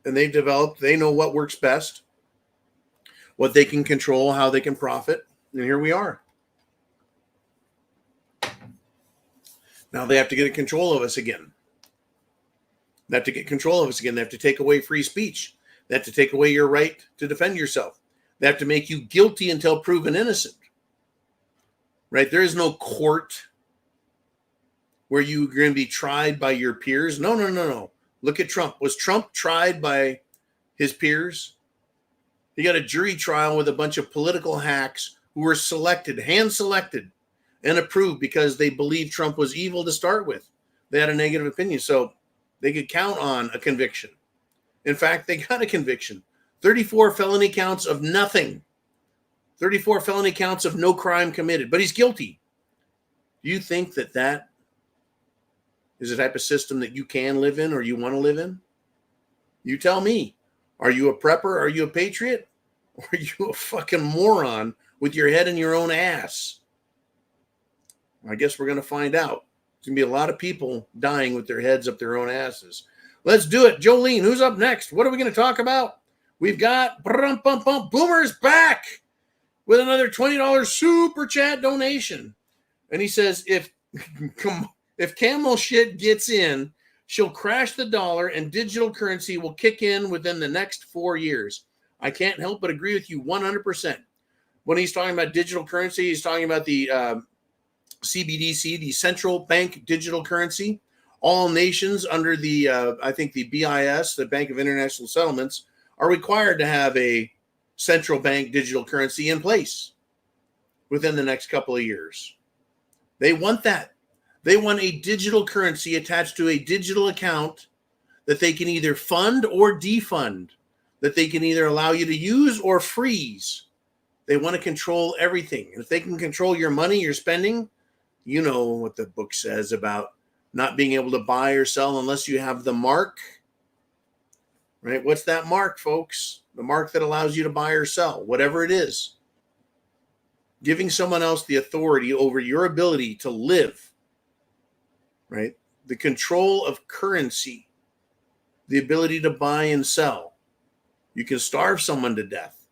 And they've developed, they know what works best, what they can control, how they can profit. And here we are. Now they have to get control of us again. They have to get control of us again. They have to take away free speech. They have to take away your right to defend yourself. They have to make you guilty until proven innocent. Right? There is no court where you're going to be tried by your peers. No. Look at Trump. Was Trump tried by his peers? He got a jury trial with a bunch of political hacks who were selected, hand-selected, and approved because they believed Trump was evil to start with. They had a negative opinion, so they could count on a conviction. In fact, they got a conviction. 34 felony counts of nothing. 34 felony counts of no crime committed, but he's guilty. Do you think that is the type of system that you can live in or you want to live in? You tell me. Are you a prepper? Are you a patriot? Or are you a fucking moron with your head in your own ass? I guess we're going to find out. There's going to be a lot of people dying with their heads up their own asses. Let's do it. Jolene, who's up next? What are we going to talk about? We've got Boomer's back with another $20 super chat donation. And he says, if camel shit gets in, she'll crash the dollar and digital currency will kick in within the next 4 years. I can't help but agree with you 100%. When he's talking about digital currency, he's talking about the CBDC, the central bank digital currency. All nations under the, I think the BIS, the Bank of International Settlements, are required to have a central bank digital currency in place within the next couple of years. They want that. They want a digital currency attached to a digital account that they can either fund or defund, that they can either allow you to use or freeze. They want to control everything. And if they can control your money, your spending, you know what the book says about not being able to buy or sell unless you have the mark, right? What's that mark, folks? The mark that allows you to buy or sell, whatever it is. Giving someone else the authority over your ability to live, right? The control of currency, the ability to buy and sell. You can starve someone to death.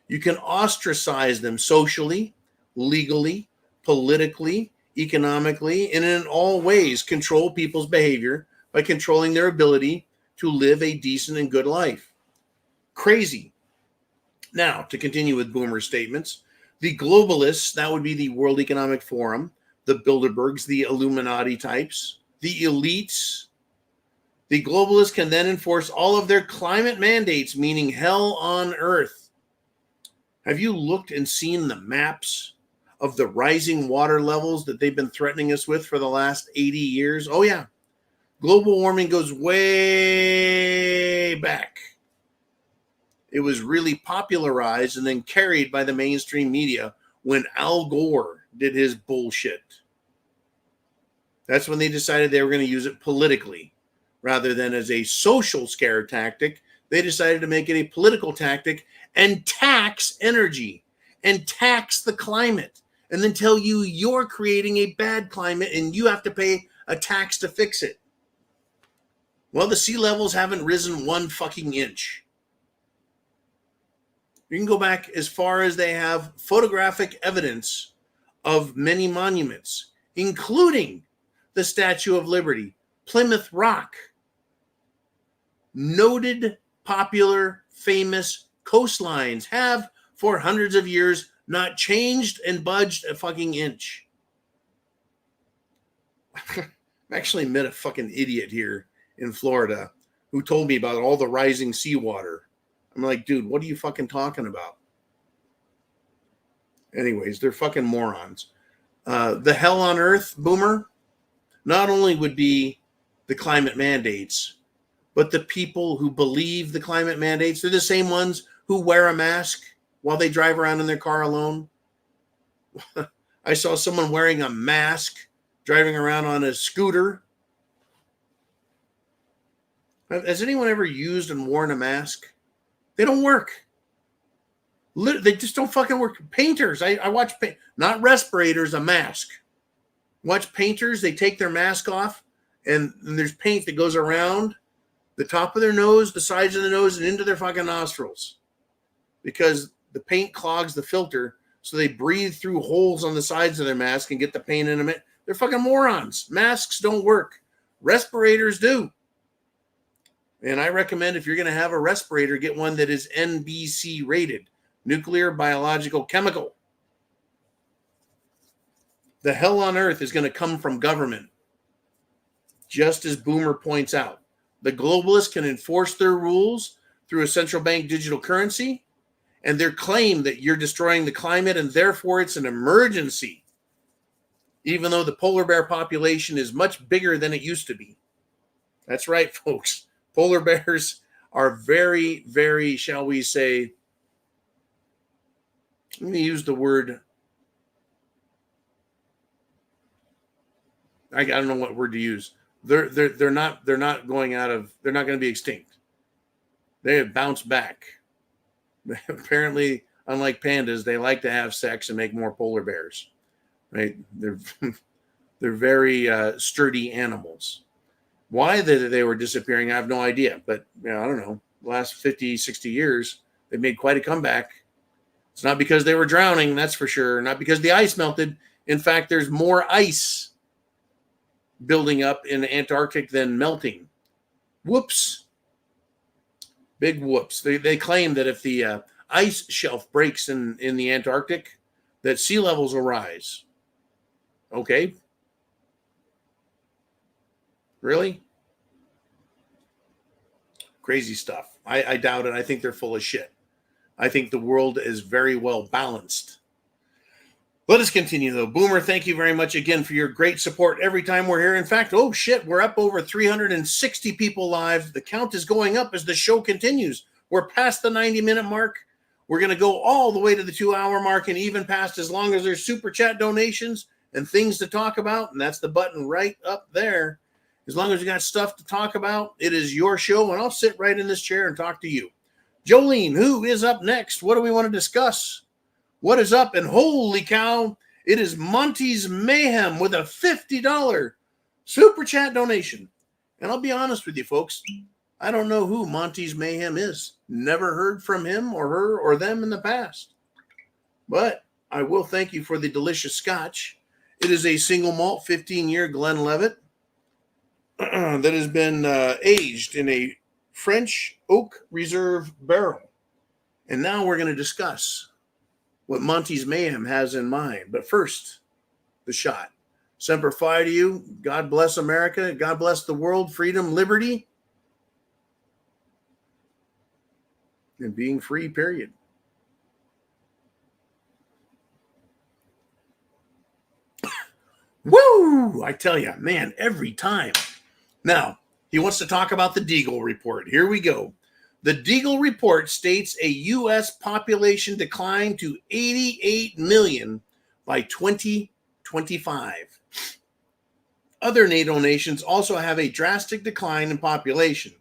You can ostracize them socially, legally, politically, economically, and in all ways control people's behavior by controlling their ability to live a decent and good life. Crazy. Now, to continue with Boomer's statements, the globalists, that would be the World Economic Forum, the Bilderbergs, the Illuminati types, the elites. The globalists can then enforce all of their climate mandates, meaning hell on earth. Have you looked and seen the maps of the rising water levels that they've been threatening us with for the last 80 years? Oh, yeah. Global warming goes way back. It was really popularized and then carried by the mainstream media when Al Gore did his bullshit. That's when they decided they were going to use it politically rather than as a social scare tactic. They decided to make it a political tactic and tax energy and tax the climate and then tell you you're creating a bad climate and you have to pay a tax to fix it. Well, the sea levels haven't risen one fucking inch. You can go back as far as they have photographic evidence of many monuments, including the Statue of Liberty, Plymouth Rock, noted, popular, famous coastlines have for hundreds of years not changed and budged a fucking inch. I actually met a fucking idiot here in Florida who told me about all the rising seawater. I'm like, dude, what are you fucking talking about? Anyways, they're fucking morons. The hell on earth, Boomer, not only would be the climate mandates, but the people who believe the climate mandates, they're the same ones who wear a mask while they drive around in their car alone. I saw someone wearing a mask driving around on a scooter. Has anyone ever used and worn a mask? They don't work. They just don't fucking work. Painters, I watch, not respirators, a mask. Watch painters, they take their mask off, and there's paint that goes around the top of their nose, the sides of the nose, and into their fucking nostrils. Because the paint clogs the filter, so they breathe through holes on the sides of their mask and get the paint in them. They're fucking morons. Masks don't work. Respirators do. And I recommend if you're going to have a respirator, get one that is NBC rated, nuclear, biological, chemical. The hell on earth is going to come from government, just as Boomer points out. The globalists can enforce their rules through a central bank digital currency, and their claim that you're destroying the climate and therefore it's an emergency, even though the polar bear population is much bigger than it used to be. That's right, folks. Polar bears are very, very, shall we say, let me use the word, I don't know what word to use. They're not going out of, they're not going to be extinct. They have bounced back. Apparently, unlike pandas, they like to have sex and make more polar bears. Right? They're very sturdy animals. Why they were disappearing, I have no idea. But I don't know. The last 50, 60 years, they've made quite a comeback. It's not because they were drowning, that's for sure. Not because the ice melted. In fact, there's more ice building up in the Antarctic than melting. Whoops. Big whoops. They claim that if the ice shelf breaks in the Antarctic, that sea levels will rise. Okay. Really? Crazy stuff. I doubt it. I think they're full of shit. I think the world is very well balanced. Let us continue, though. Boomer, thank you very much again for your great support every time we're here. In fact, oh shit, we're up over 360 people live. The count is going up as the show continues. We're past the 90-minute mark. We're going to go all the way to the 2-hour mark and even past, as long as there's super chat donations and things to talk about. And that's the button right up there. As long as you got stuff to talk about, it is your show, and I'll sit right in this chair and talk to you. Jolene, who is up next? What do we want to discuss? What is up? And holy cow, it is Monty's Mayhem with a $50 super chat donation. And I'll be honest with you, folks, I don't know who Monty's Mayhem is. Never heard from him or her or them in the past. But I will thank you for the delicious scotch. It is a single malt 15-year Glenlivet that has been aged in a French oak reserve barrel. And now we're going to discuss what Monty's Mayhem has in mind. But first, the shot. Semper Fi to you. God bless America. God bless the world. Freedom, liberty, and being free, period. Woo! I tell you, man, every time. Now, he wants to talk about the Deagle report. Here we go. The Deagle report states a U.S. population decline to 88 million by 2025. Other NATO nations also have a drastic decline in population.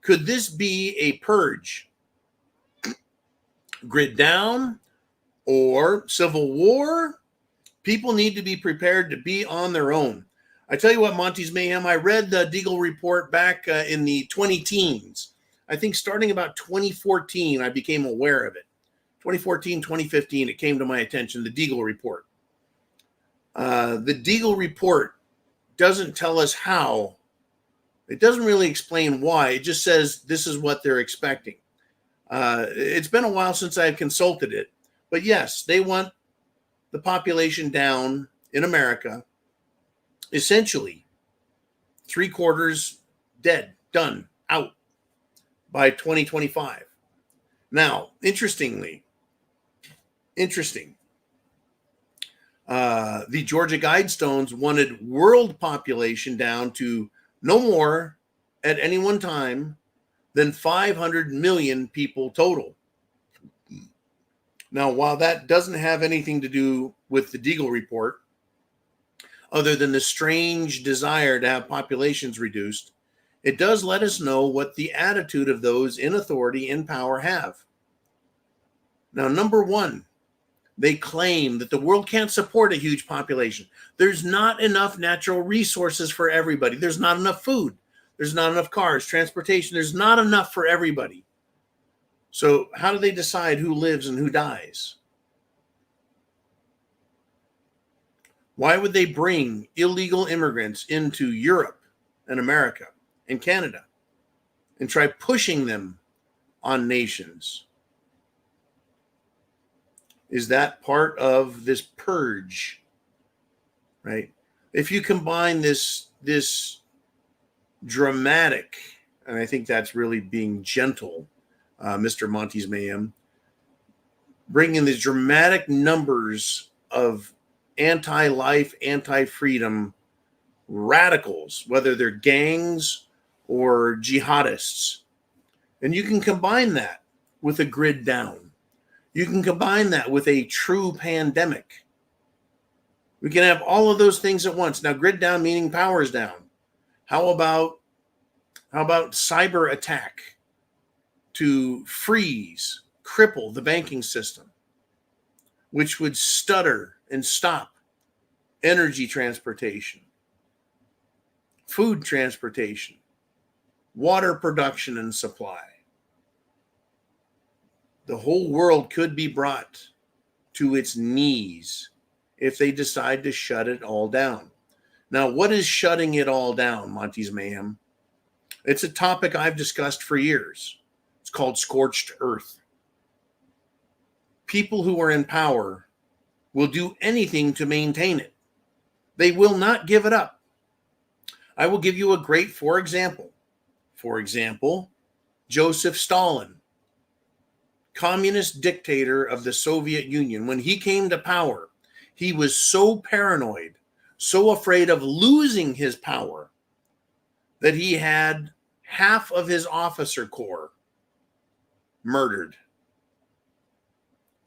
Could this be a purge? Grid down or civil war? People need to be prepared to be on their own. I tell you what, Monty's Mayhem, I read the Deagle report back in the 2010s. I think starting about 2014, I became aware of it. 2014, 2015, it came to my attention, the Deagle report. The Deagle report doesn't tell us how. It doesn't really explain why. It just says this is what they're expecting. It's been a while since I've consulted it. But yes, they want the population down in America, essentially 3/4 dead, done, out by 2025. Now, interesting. The Georgia Guidestones wanted world population down to no more at any one time than 500 million people total. Now, while that doesn't have anything to do with the Deagle report, other than the strange desire to have populations reduced, it does let us know what the attitude of those in authority and power have. Now, number one, they claim that the world can't support a huge population. There's not enough natural resources for everybody. There's not enough food. There's not enough cars, transportation. There's not enough for everybody. So how do they decide who lives and who dies? Why would they bring illegal immigrants into Europe and America and Canada and try pushing them on nations? Is that part of this purge, right? If you combine this dramatic, and I think that's really being gentle, Mr. Monty's Mayhem, bringing these dramatic numbers of anti-life, anti-freedom radicals, whether they're gangs or jihadists. And you can combine that with a grid down. You can combine that with a true pandemic. We can have all of those things at once. Now, grid down meaning powers down. How about cyber attack to freeze, cripple the banking system, which would stutter and stop energy transportation, food transportation, water production and supply. The whole world could be brought to its knees if they decide to shut it all down. Now, what is shutting it all down, Monty's Mayhem? It's a topic I've discussed for years. It's called scorched earth. People who are in power will do anything to maintain it. They will not give it up. I will give you a great example. For example, Joseph Stalin. communist dictator of the Soviet Union, when he came to power, he was so paranoid, so afraid of losing his power, that he had half of his officer corps murdered.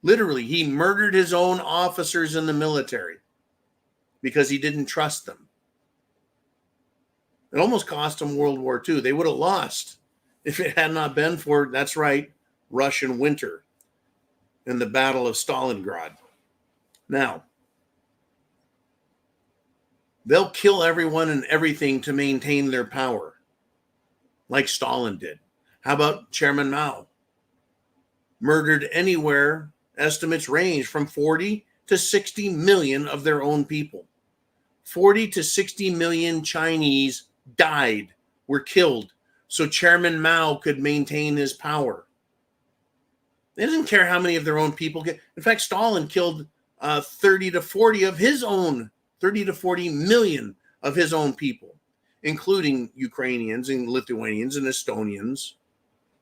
Literally, he murdered his own officers in the military because he didn't trust them. It almost cost him World War II. They would have lost if it had not been for, that's right, Russian winter in the Battle of Stalingrad. Now, they'll kill everyone and everything to maintain their power, like Stalin did. How about Chairman Mao? Murdered anywhere, estimates range from 40 to 60 million of their own people. 40 to 60 million Chinese died, were killed, so Chairman Mao could maintain his power. They didn't care how many of their own people get. In fact, Stalin killed 30 to 40 of his own, 30 to 40 million of his own people, including Ukrainians and Lithuanians and Estonians,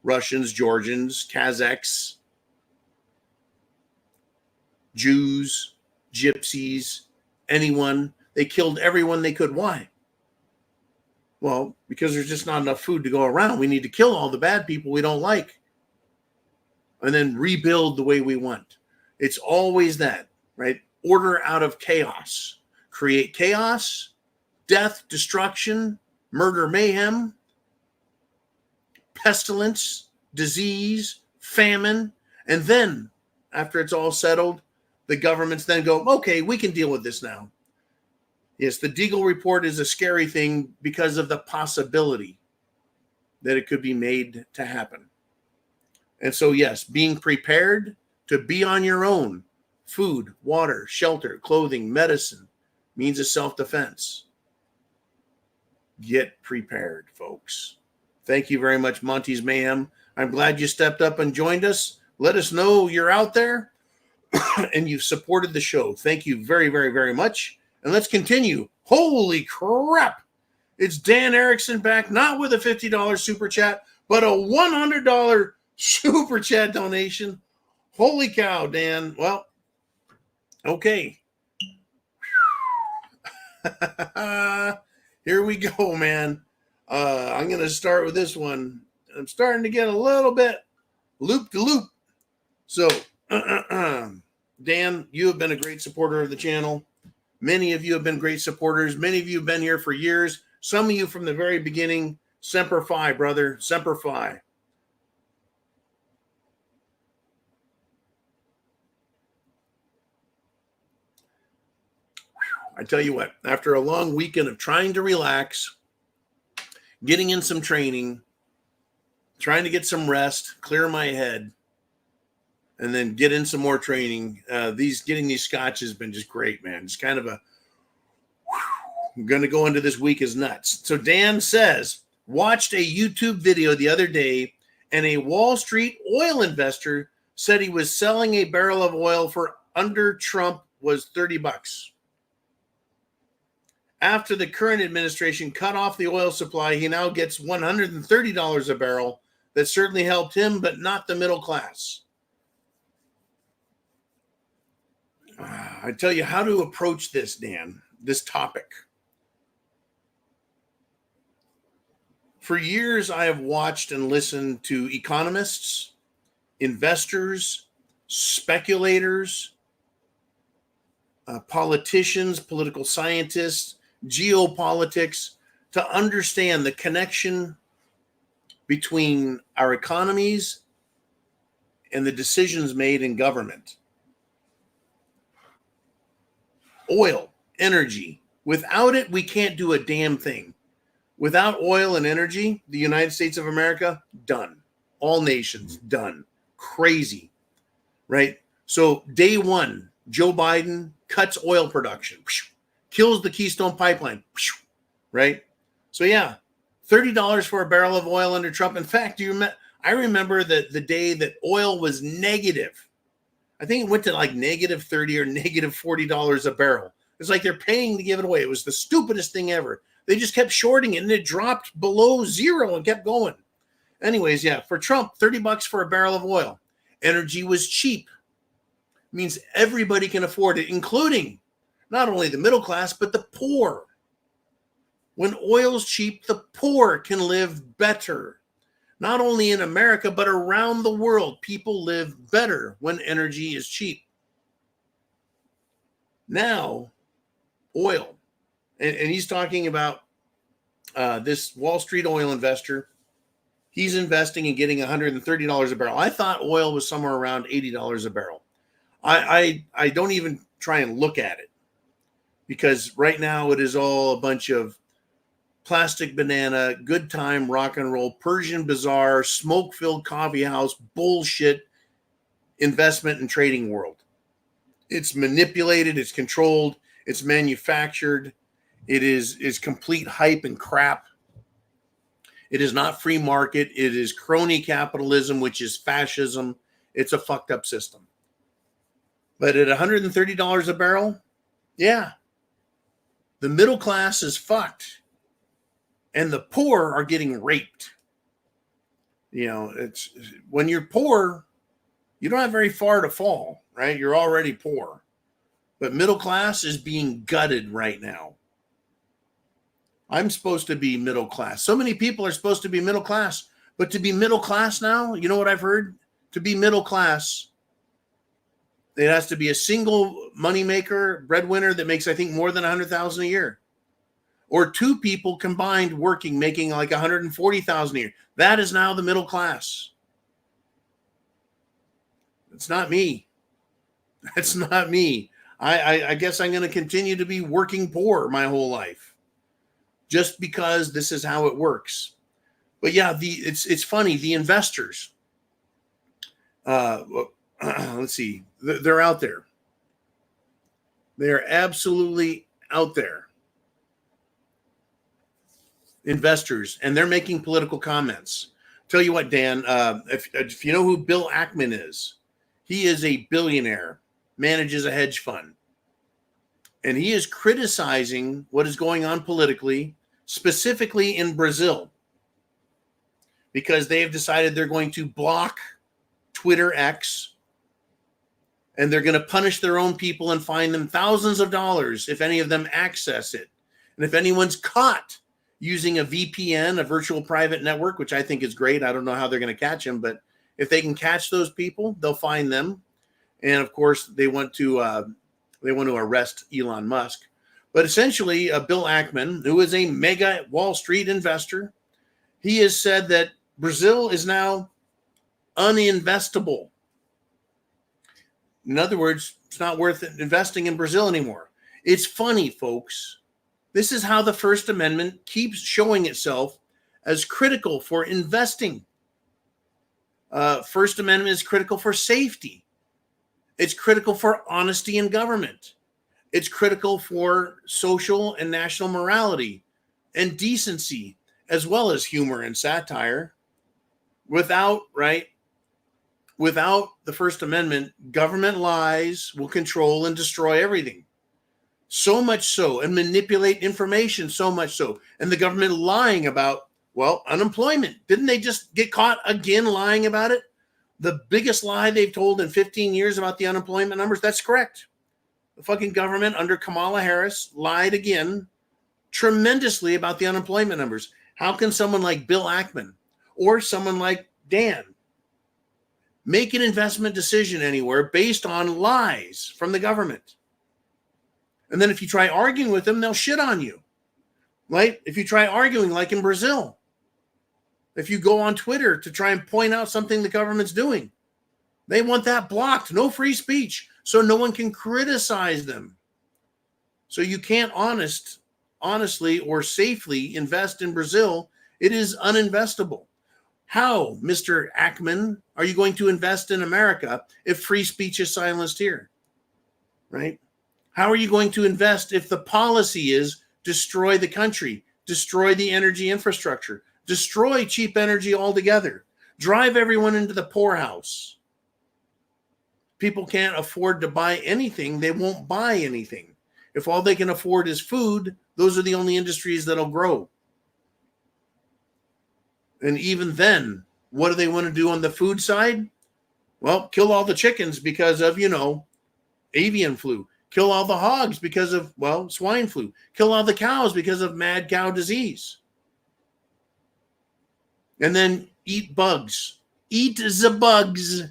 Russians, Georgians, Kazakhs, Jews, Gypsies, anyone. They killed everyone they could. Why? Well, because there's just not enough food to go around. We need to kill all the bad people we don't like and then rebuild the way we want. It's always that, right? Order out of chaos. Create chaos, death, destruction, murder, mayhem, pestilence, disease, famine. And then, after it's all settled, the governments then go, okay, we can deal with this now. Yes, the Deagle report is a scary thing because of the possibility that it could be made to happen. And so, yes, being prepared to be on your own, food, water, shelter, clothing, medicine, means of self-defense. Get prepared, folks. Thank you very much, Monty's Mayhem. I'm glad you stepped up and joined us. Let us know you're out there and you've supported the show. Thank you very, very, very much. And let's continue. Holy crap. It's Dan Erickson back, not with a $50 super chat, but a $100 super chat donation. Holy cow, Dan. Well, okay. Here we go, man. I'm going to start with this one. I'm starting to get a little bit loop-de-loop. So, Dan, you have been a great supporter of the channel. Many of you have been great supporters. Many of you have been here for years. Some of you from the very beginning. Semper Fi, brother. Semper Fi. I tell you what, after a long weekend of trying to relax, getting in some training, trying to get some rest, clear my head, and then get in some more training, getting these scotch has been just great, man. It's kind of I'm going to go into this week as nuts. So Dan says, watched a YouTube video the other day, and a Wall Street oil investor said he was selling a barrel of oil for under Trump was $30. After the current administration cut off the oil supply, he now gets $130 a barrel. That certainly helped him, but not the middle class. I tell you how to approach this, Dan, this topic. For years, I have watched and listened to economists, investors, speculators, politicians, political scientists, geopolitics, to understand the connection between our economies and the decisions made in government. Oil, energy. Without it, we can't do a damn thing. Without oil and energy, the United States of America, done. All nations, done. Crazy, right? So day one, Joe Biden cuts oil production, kills the Keystone Pipeline, right? So yeah, $30 for a barrel of oil under Trump. In fact, I remember that the day that oil was negative. I think it went to like negative 30 or negative $40 a barrel. It's like they're paying to give it away. It was the stupidest thing ever. They just kept shorting it and it dropped below zero and kept going. Anyways, yeah, for Trump, $30 for a barrel of oil. Energy was cheap. It means everybody can afford it, including not only the middle class, but the poor. When oil's cheap, the poor can live better. Not only in America, but around the world, people live better when energy is cheap. Now, oil. And he's talking about this Wall Street oil investor. He's investing and getting $130 a barrel. I thought oil was somewhere around $80 a barrel. I don't even try and look at it, because right now it is all a bunch of plastic banana, good time, rock and roll, Persian bazaar, smoke-filled coffee house, bullshit investment and trading world. It's manipulated, it's controlled, it's manufactured, it is complete hype and crap. It is not free market. It is crony capitalism, which is fascism. It's a fucked up system. But at $130 a barrel, yeah, the middle class is fucked. And the poor are getting raped. You know, it's when you're poor, you don't have very far to fall, right? You're already poor. But middle class is being gutted right now. I'm supposed to be middle class. So many people are supposed to be middle class. But to be middle class now, you know what I've heard? To be middle class, it has to be a single moneymaker, breadwinner that makes, I think, more than $100,000 a year. Or two people combined working, making like $140,000 a year. That is now the middle class. It's not me. That's not me. I guess I'm going to continue to be working poor my whole life, just because this is how it works. But yeah, it's funny. The investors, let's see, they're out there. They're absolutely out there. Investors, and they're making political comments. Tell you what, Dan, if you know who Bill Ackman is, he is a billionaire, manages a hedge fund, and he is criticizing what is going on politically, specifically in Brazil, because they have decided they're going to block Twitter X, and they're going to punish their own people and fine them thousands of dollars if any of them access it. And if anyone's caught using a VPN, a virtual private network, which I think is great. I don't know how they're going to catch them, but if they can catch those people, they'll find them. And of course, they want to arrest Elon Musk. But essentially, Bill Ackman, who is a mega Wall Street investor, he has said that Brazil is now uninvestable. In other words, it's not worth investing in Brazil anymore. It's funny, folks. This is how the First Amendment keeps showing itself as critical for investing. First Amendment is critical for safety. It's critical for honesty in government. It's critical for social and national morality and decency, as well as humor and satire. Without the First Amendment, government lies will control and destroy everything. So much so, and manipulate information so much so. And the government lying about, well, unemployment. Didn't they just get caught again lying about it? The biggest lie they've told in 15 years about the unemployment numbers, that's correct. The fucking government under Kamala Harris lied again tremendously about the unemployment numbers. How can someone like Bill Ackman or someone like Dan make an investment decision anywhere based on lies from the government? And then if you try arguing with them, they'll shit on you, right? If you try arguing like in Brazil, if you go on Twitter to try and point out something the government's doing, they want that blocked. No free speech, so no one can criticize them. So you can't honestly or safely invest in Brazil. It is uninvestable. How, Mr. Ackman, are you going to invest in America if free speech is silenced here, right? How are you going to invest if the policy is destroy the country, destroy the energy infrastructure, destroy cheap energy altogether, drive everyone into the poorhouse? People can't afford to buy anything. They won't buy anything. If all they can afford is food, those are the only industries that'll grow. And even then, what do they want to do on the food side? Well, kill all the chickens because of, avian flu. Kill all the hogs because of, swine flu. Kill all the cows because of mad cow disease. And then eat bugs. Eat the bugs.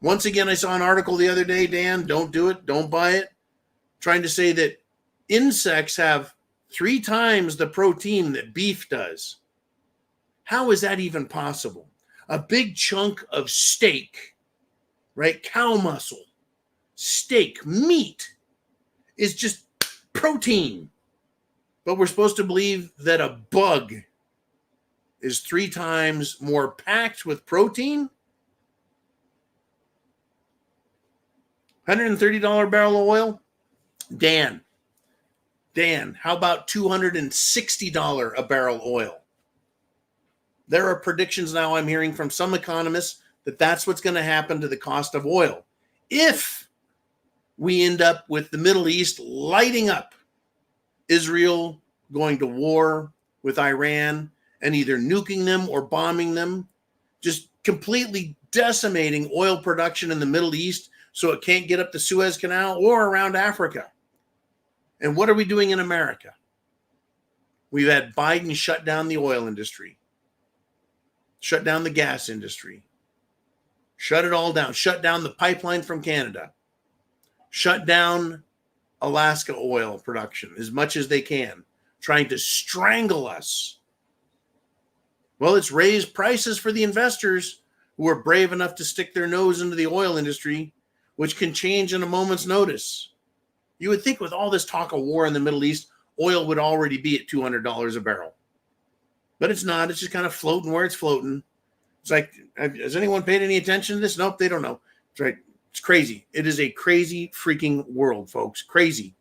Once again, I saw an article the other day, Dan, don't do it, don't buy it, trying to say that insects have 3 times the protein that beef does. How is that even possible? A big chunk of steak, right? Cow muscle, steak, meat is just protein. But we're supposed to believe that a bug is 3 times more packed with protein? $130 barrel of oil? Dan, how about $260 a barrel oil? There are predictions now I'm hearing from some economists that that's what's going to happen to the cost of oil. If we end up with the Middle East lighting up, Israel going to war with Iran and either nuking them or bombing them, just completely decimating oil production in the Middle East so it can't get up the Suez Canal or around Africa. And what are we doing in America? We've had Biden shut down the oil industry, shut down the gas industry, shut it all down, shut down the pipeline from Canada, shut down Alaska oil production as much as they can, trying to strangle us. Well, it's raised prices for the investors who are brave enough to stick their nose into the oil industry, which can change in a moment's notice. You would think with all this talk of war in the Middle East, oil would already be at $200 a barrel. But it's not. It's just kind of floating where it's floating. It's like, has anyone paid any attention to this? Nope, they don't know. That's right. It's crazy. It is a crazy freaking world, folks. Crazy.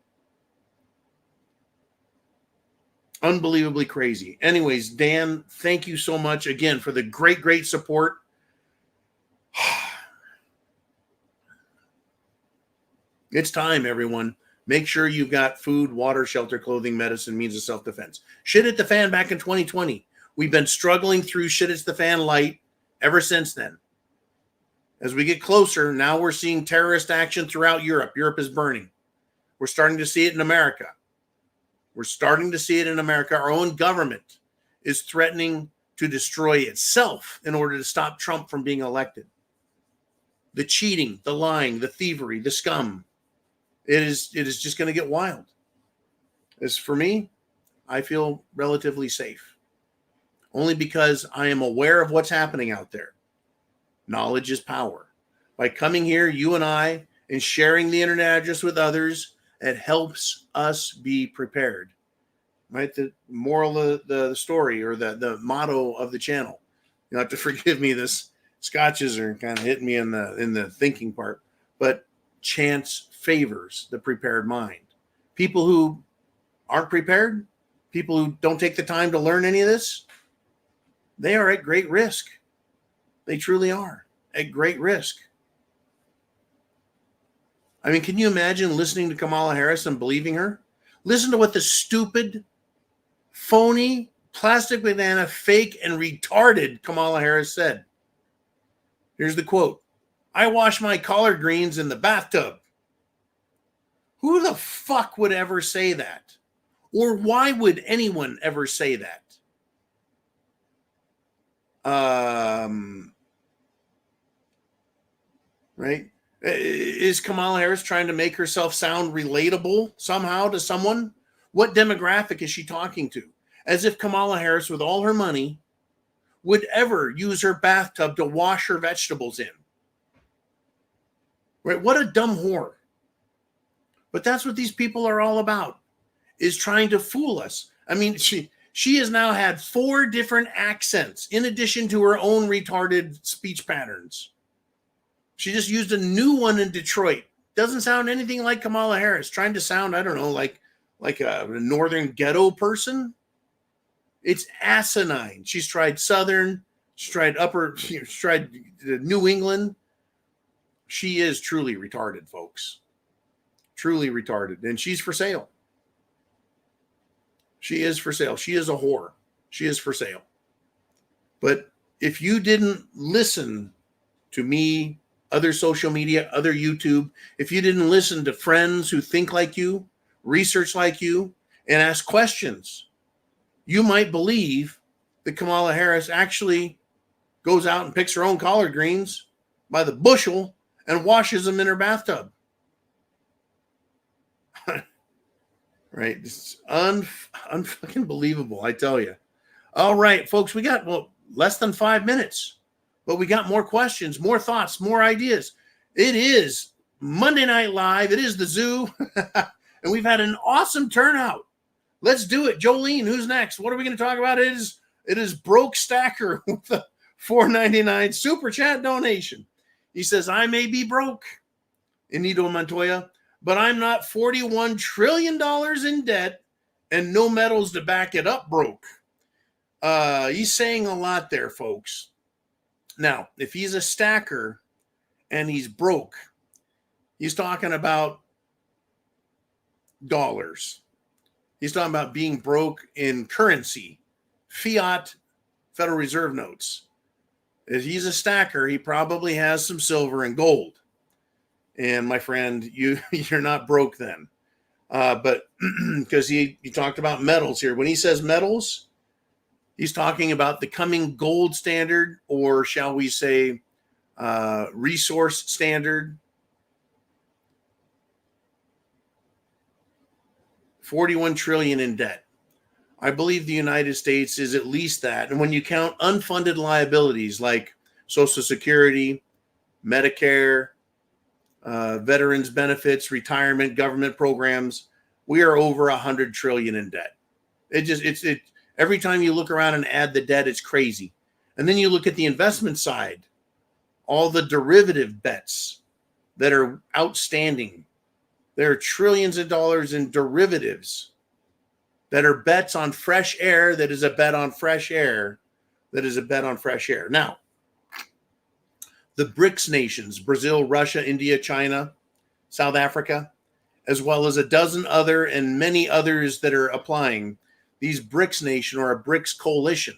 Unbelievably crazy. Anyways, Dan, thank you so much again for the great support. It's time, everyone. Make sure you've got food, water, shelter, clothing, medicine, means of self-defense. Shit hit the fan back in 2020. We've been struggling through shit hits the fan light ever since then. As we get closer, now we're seeing terrorist action throughout Europe. Europe is burning. We're starting to see it in America. Our own government is threatening to destroy itself in order to stop Trump from being elected. The cheating, the lying, the thievery, the scum. It is just going to get wild. As for me, I feel relatively safe. Only because I am aware of what's happening out there. Knowledge is power. By coming here, you and I, and sharing the internet address with others, it helps us be prepared. Right? The moral of the story, or the motto of the channel. You have to forgive me, this scotches are kind of hitting me in the thinking part. But chance favors the prepared mind. People who aren't prepared, people who don't take the time to learn any of this, they are at great risk. They truly are at great risk. I mean, can you imagine listening to Kamala Harris and believing her? Listen to what the stupid, phony, plastic banana, fake, and retarded Kamala Harris said. Here's the quote. "I wash my collard greens in the bathtub." Who the fuck would ever say that? Or why would anyone ever say that? Right? Is Kamala Harris trying to make herself sound relatable somehow to someone? What demographic is she talking to? As if Kamala Harris, with all her money, would ever use her bathtub to wash her vegetables in. Right? What a dumb whore. But that's what these people are all about, is trying to fool us. I mean, she has now had 4 different accents in addition to her own retarded speech patterns. She just used a new one in Detroit. Doesn't sound anything like Kamala Harris. Trying to sound, I don't know, like a northern ghetto person. It's asinine. She's tried Southern. She's tried she's tried New England. She is truly retarded, folks. Truly retarded. And she's for sale. She is for sale. She is a whore. She is for sale. But if you didn't listen to me other social media, other YouTube, if you didn't listen to friends who think like you, research like you, and ask questions, you might believe that Kamala Harris actually goes out and picks her own collard greens by the bushel and washes them in her bathtub. Right? It's unfucking believable, I tell you. All right, folks, we got less than 5 minutes, but we got more questions, more thoughts, more ideas. It is Monday Night Live. It is the zoo, and we've had an awesome turnout. Let's do it. Jolene, who's next? What are we going to talk about? It is Broke Stacker with a $4.99 super chat donation. He says, I may be broke, Inigo Montoya, but I'm not $41 trillion in debt and no medals to back it up broke. He's saying a lot there, folks. Now, if he's a stacker and he's broke, he's talking about dollars. He's talking about being broke in currency, fiat, Federal Reserve notes. If he's a stacker, he probably has some silver and gold. And my friend, you're not broke then. But because he talked about metals here. When he says metals, he's talking about the coming gold standard, or shall we say resource standard. 41 trillion in debt. I believe the United States is at least that. And when you count unfunded liabilities like Social Security, Medicare, veterans benefits, retirement, government programs, we are over 100 trillion in debt. It every time you look around and add the debt, it's crazy. And then you look at the investment side, all the derivative bets that are outstanding. There are trillions of dollars in derivatives that are bets on fresh air. That is a bet on fresh air. That is a bet on fresh air. Now, the Brics nations, Brazil, Russia, India, China, South Africa, as well as a dozen other and many others that are applying, these Brics nation or a Brics coalition.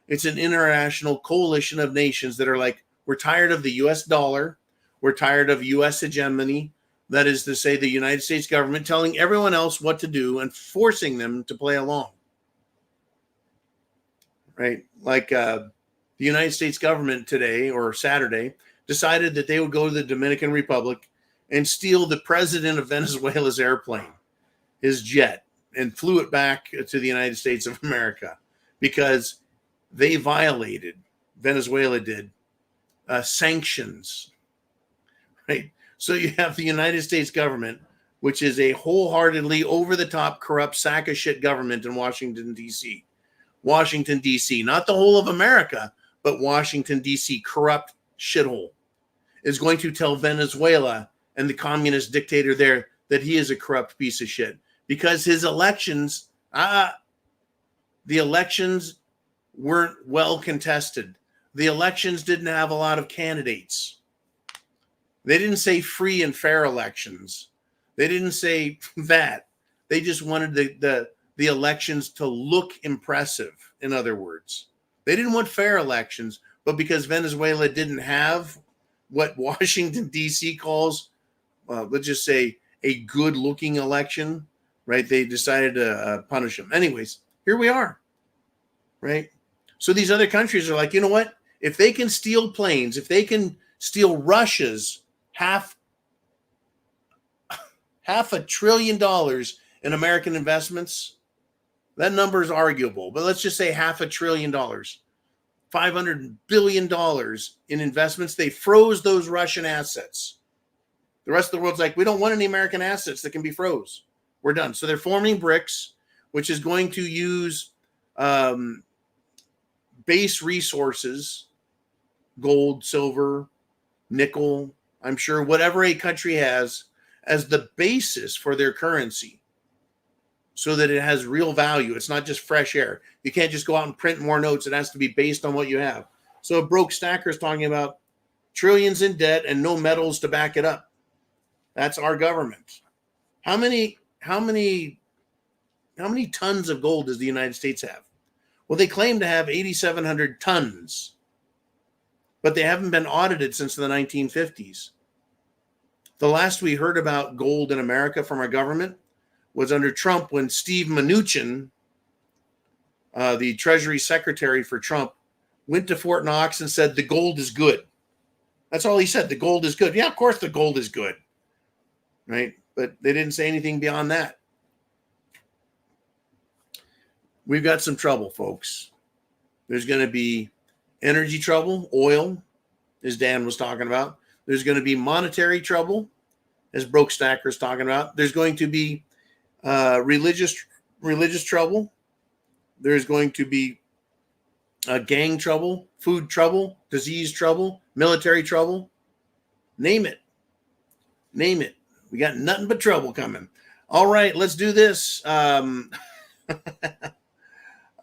It's an international coalition of nations that are like, we're tired of the US dollar. We're tired of US hegemony. That is to say, the United States government telling everyone else what to do and forcing them to play along. Right? Like the United States government today or Saturday decided that they would go to the Dominican Republic and steal the president of Venezuela's airplane, his jet, and flew it back to the United States of America because they violated, Venezuela did, sanctions. Right? So you have the United States government, which is a wholeheartedly over-the-top, corrupt sack of shit government in Washington, D.C. Washington, D.C., not the whole of America, but Washington, D.C., corrupt shithole, is going to tell Venezuela and the communist dictator there that he is a corrupt piece of shit because his elections, the elections weren't well contested. The elections didn't have a lot of candidates. They didn't say free and fair elections. They didn't say that. They just wanted the elections to look impressive, in other words. They didn't want fair elections, but because Venezuela didn't have what Washington, D.C. calls, let's just say, a good-looking election, right? They decided to punish them. Anyways, here we are, right? So these other countries are like, you know what? If they can steal planes, if they can steal Russia's half $1 trillion in American investments, that number is arguable, but let's just say $500 billion, $500 billion in investments. They froze those Russian assets. The rest of the world's like, we don't want any American assets that can be froze. We're done. So they're forming Brics, which is going to use base resources, gold, silver, nickel, I'm sure, whatever a country has, as the basis for their currency so that it has real value. It's not just fresh air. You can't just go out and print more notes. It has to be based on what you have. So a broke stacker is talking about trillions in debt and no medals to back it up. That's our government. How many tons of gold does the United States have? Well, they claim to have 8,700 tons. but they haven't been audited since the 1950s. The last we heard about gold in America from our government was under Trump, when Steve Mnuchin, the Treasury Secretary for Trump, went to Fort Knox and said, the gold is good. That's all he said. The gold is good. Yeah, of course the gold is good. Right? But they didn't say anything beyond that. We've got some trouble, folks. There's going to be energy trouble, oil, as Dan was talking about. There's going to be monetary trouble, as Broke Stacker's talking about. There's going to be religious trouble. There's going to be gang trouble, food trouble, disease trouble, military trouble. Name it. Name it. We got nothing but trouble coming. All right, let's do this.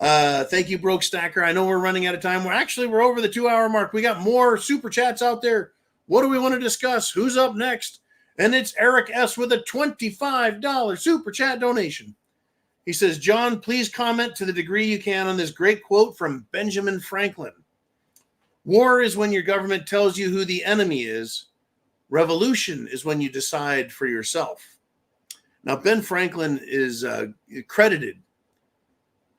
Thank you, Broke Stacker. I know we're running out of time. We're over the 2-hour mark. We got more super chats out there. What do we want to discuss? Who's up next? And it's Eric S. with a $25 super chat donation. He says, John, please comment to the degree you can on this great quote from Benjamin Franklin. War is when your government tells you who the enemy is. Revolution is when you decide for yourself. Now, Ben Franklin is credited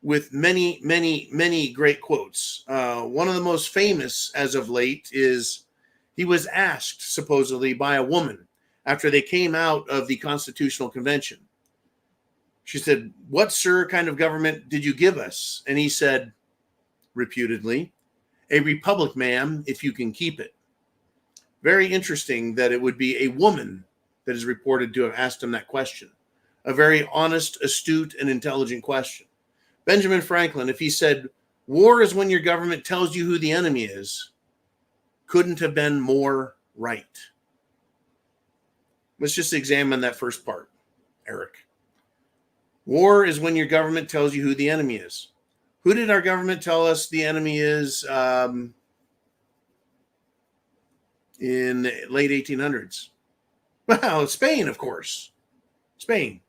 with many, many, many great quotes. One of the most famous as of late is he was asked, supposedly, by a woman after they came out of the Constitutional Convention. She said, what, sir, kind of government did you give us? And he said, reputedly, a republic, ma'am, if you can keep it. Very interesting that it would be a woman that is reported to have asked him that question. A very honest, astute, and intelligent question. Benjamin Franklin, if he said, war is when your government tells you who the enemy is, couldn't have been more right. Let's just examine that first part, Eric. War is when your government tells you who the enemy is. Who did our government tell us the enemy is in the late 1800s? Well, Spain, of course. Spain.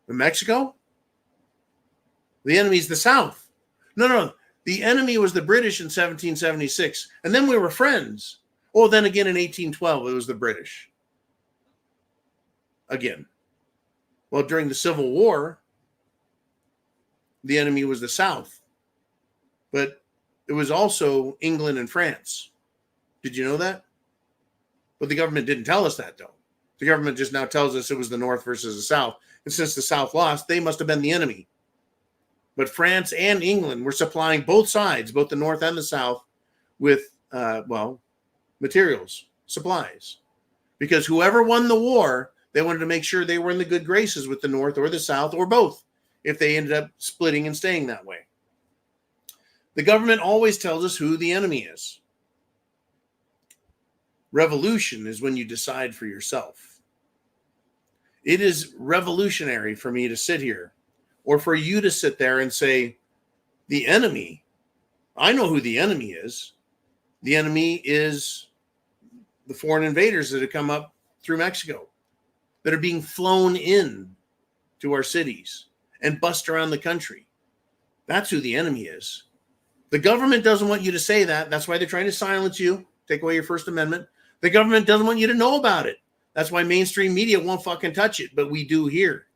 But Mexico? The enemy is the South. No. The enemy was the British in 1776. And then we were friends. Oh, then again in 1812, it was the British. Again. Well, during the Civil War, the enemy was the South. But it was also England and France. Did you know that? But the government didn't tell us that, though. The government just now tells us it was the North versus the South. And since the South lost, they must have been the enemy. But France and England were supplying both sides, both the North and the South, with, materials, supplies. Because whoever won the war, they wanted to make sure they were in the good graces with the North or the South or both, if they ended up splitting and staying that way. The government always tells us who the enemy is. Revolution is when you decide for yourself. It is revolutionary for me to sit here, or for you to sit there and say, the enemy, I know who the enemy is. The enemy is the foreign invaders that have come up through Mexico, that are being flown in to our cities and bust around the country. That's who the enemy is. The government doesn't want you to say that. That's why they're trying to silence you, take away your First Amendment. The government doesn't want you to know about it. That's why mainstream media won't fucking touch it, but we do here.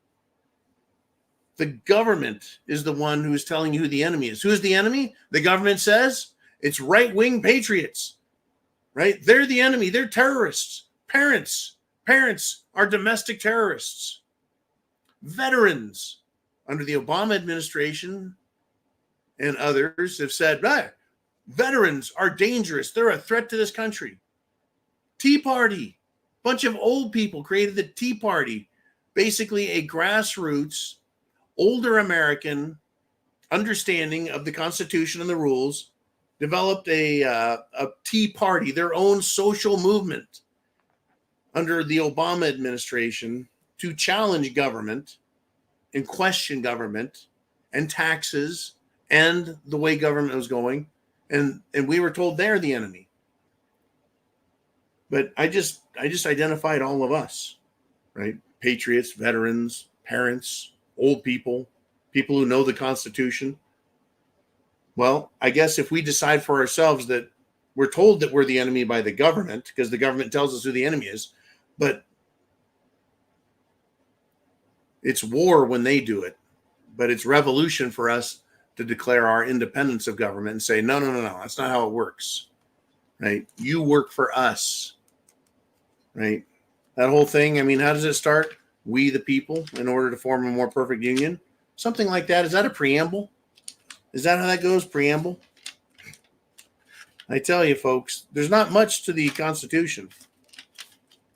The government is the one who is telling you who the enemy is. Who is the enemy? The government says it's right-wing patriots, right? They're the enemy. They're terrorists. Parents are domestic terrorists. Veterans under the Obama administration and others have said, veterans are dangerous. They're a threat to this country. Tea Party, bunch of old people created the Tea Party, basically a grassroots, older American understanding of the Constitution and the rules, developed a Tea Party, their own social movement under the Obama administration to challenge government and question government and taxes and the way government was going. And we were told they're the enemy. But I just identified all of us, right? Patriots, veterans, parents, old people, people who know the Constitution. Well, I guess if we decide for ourselves that We're told that we're the enemy by the government because the government tells us who the enemy is, but it's war when they do it. But it's revolution for us to declare our independence of government and say, no, that's not how it works, right? You work for us, right? That whole thing, I mean, how does it start? We the people, in order to form a more perfect union. Something like that. Is that a preamble? Is that how that goes? Preamble? I tell you, folks, there's not much to the Constitution.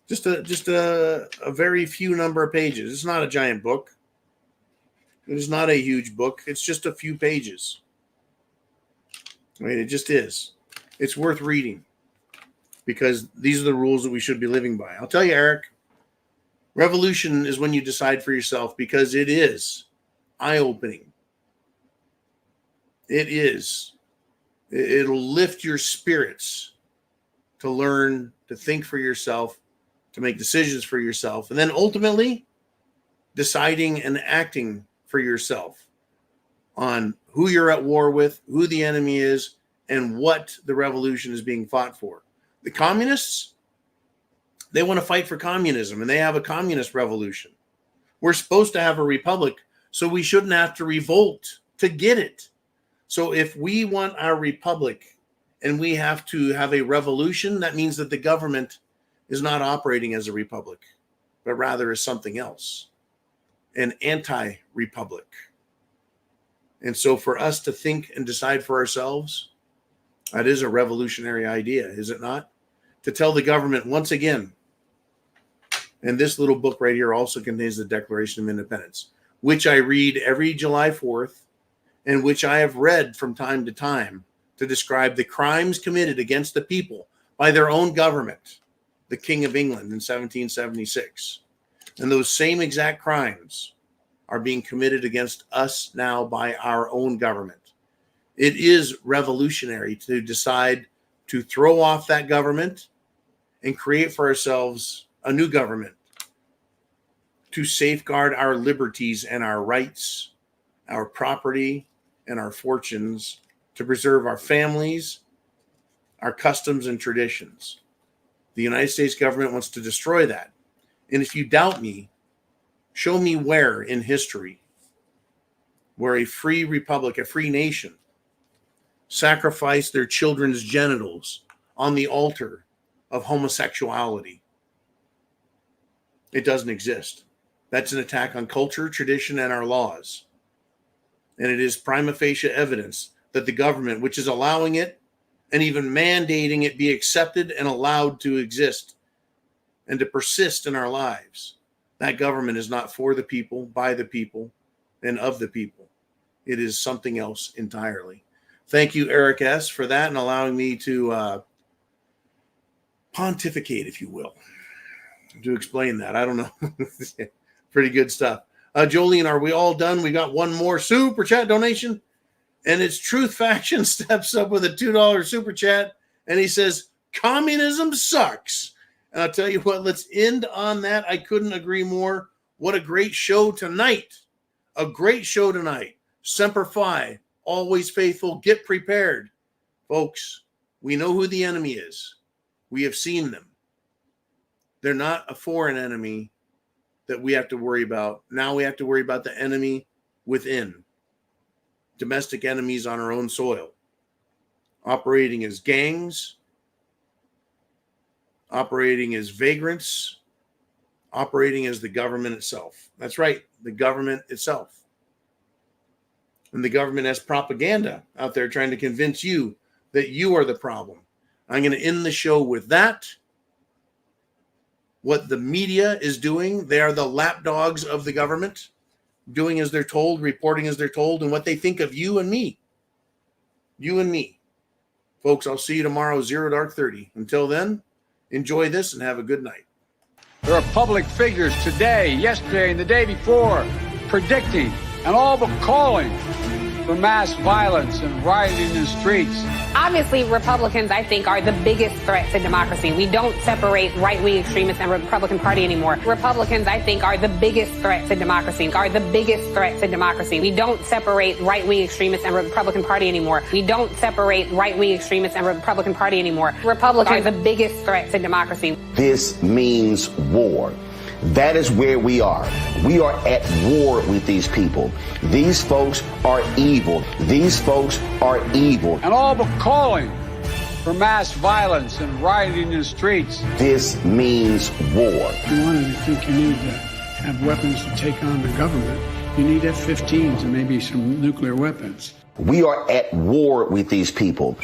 Just a very few number of pages. It's not a giant book. It is not a huge book. It's just a few pages. Right? It just is. It's worth reading because these are the rules that we should be living by. I'll tell you, Eric, revolution is when you decide for yourself because it is eye-opening. It is. It'll lift your spirits to learn, to think for yourself, to make decisions for yourself, and then ultimately deciding and acting for yourself on who you're at war with, who the enemy is, and what the revolution is being fought for. The communists, they want to fight for communism, and they have a communist revolution. We're supposed to have a republic, so we shouldn't have to revolt to get it. So if we want our republic and we have to have a revolution, that means that the government is not operating as a republic, but rather as something else, an anti-republic. And so for us to think and decide for ourselves, that is a revolutionary idea, is it not? To tell the government once again, and this little book right here also contains the Declaration of Independence, which I read every July 4th, and which I have read from time to time to describe the crimes committed against the people by their own government, the King of England in 1776. And those same exact crimes are being committed against us now by our own government. It is revolutionary to decide to throw off that government and create for ourselves a new government to safeguard our liberties and our rights, our property, and our fortunes, to preserve our families, our customs and traditions. The United States government wants to destroy that. And if you doubt me, show me where in history where a free republic, a free nation, sacrificed their children's genitals on the altar of homosexuality. It doesn't exist. That's an attack on culture, tradition, and our laws. And it is prima facie evidence that the government, which is allowing it and even mandating it be accepted and allowed to exist and to persist in our lives, that government is not for the people, by the people, and of the people. It is something else entirely. Thank you, Eric S., for that and allowing me to pontificate, if you will, to explain that. I don't know. Pretty good stuff. Jolene, are we all done? We got one more super chat donation, and it's Truth Faction steps up with a $2 super chat, and he says, communism sucks. And I'll tell you what, let's end on that. I couldn't agree more. What a great show tonight. A great show tonight. Semper Fi, always faithful, get prepared. Folks, we know who the enemy is. We have seen them. They're not a foreign enemy that we have to worry about. Now we have to worry about the enemy within. Domestic enemies on our own soil. Operating as gangs. Operating as vagrants. Operating as the government itself. That's right, the government itself. And the government has propaganda out there trying to convince you that you are the problem. I'm going to end the show with that. What the media is doing, they are the lapdogs of the government, doing as they're told, reporting as they're told, and what they think of you and me. You and me. Folks, I'll see you tomorrow, 0 Dark 30. Until then, enjoy this and have a good night. There are public figures today, yesterday, and the day before predicting and all but calling for mass violence and rioting in the streets. Obviously, Republicans, I think, are the biggest threat to democracy. We don't separate right-wing extremists and Republican Party anymore. Republicans, I think, are the biggest threat to democracy. We don't separate right-wing extremists and Republican Party anymore. Republicans are the biggest threat to democracy. This means war. That is where we are. We are at war with these people. These folks are evil. And all but calling for mass violence and rioting in the streets. This means war. You wanted to think you need to have weapons to take on the government. You need F-15s and maybe some nuclear weapons. We are at war with these people.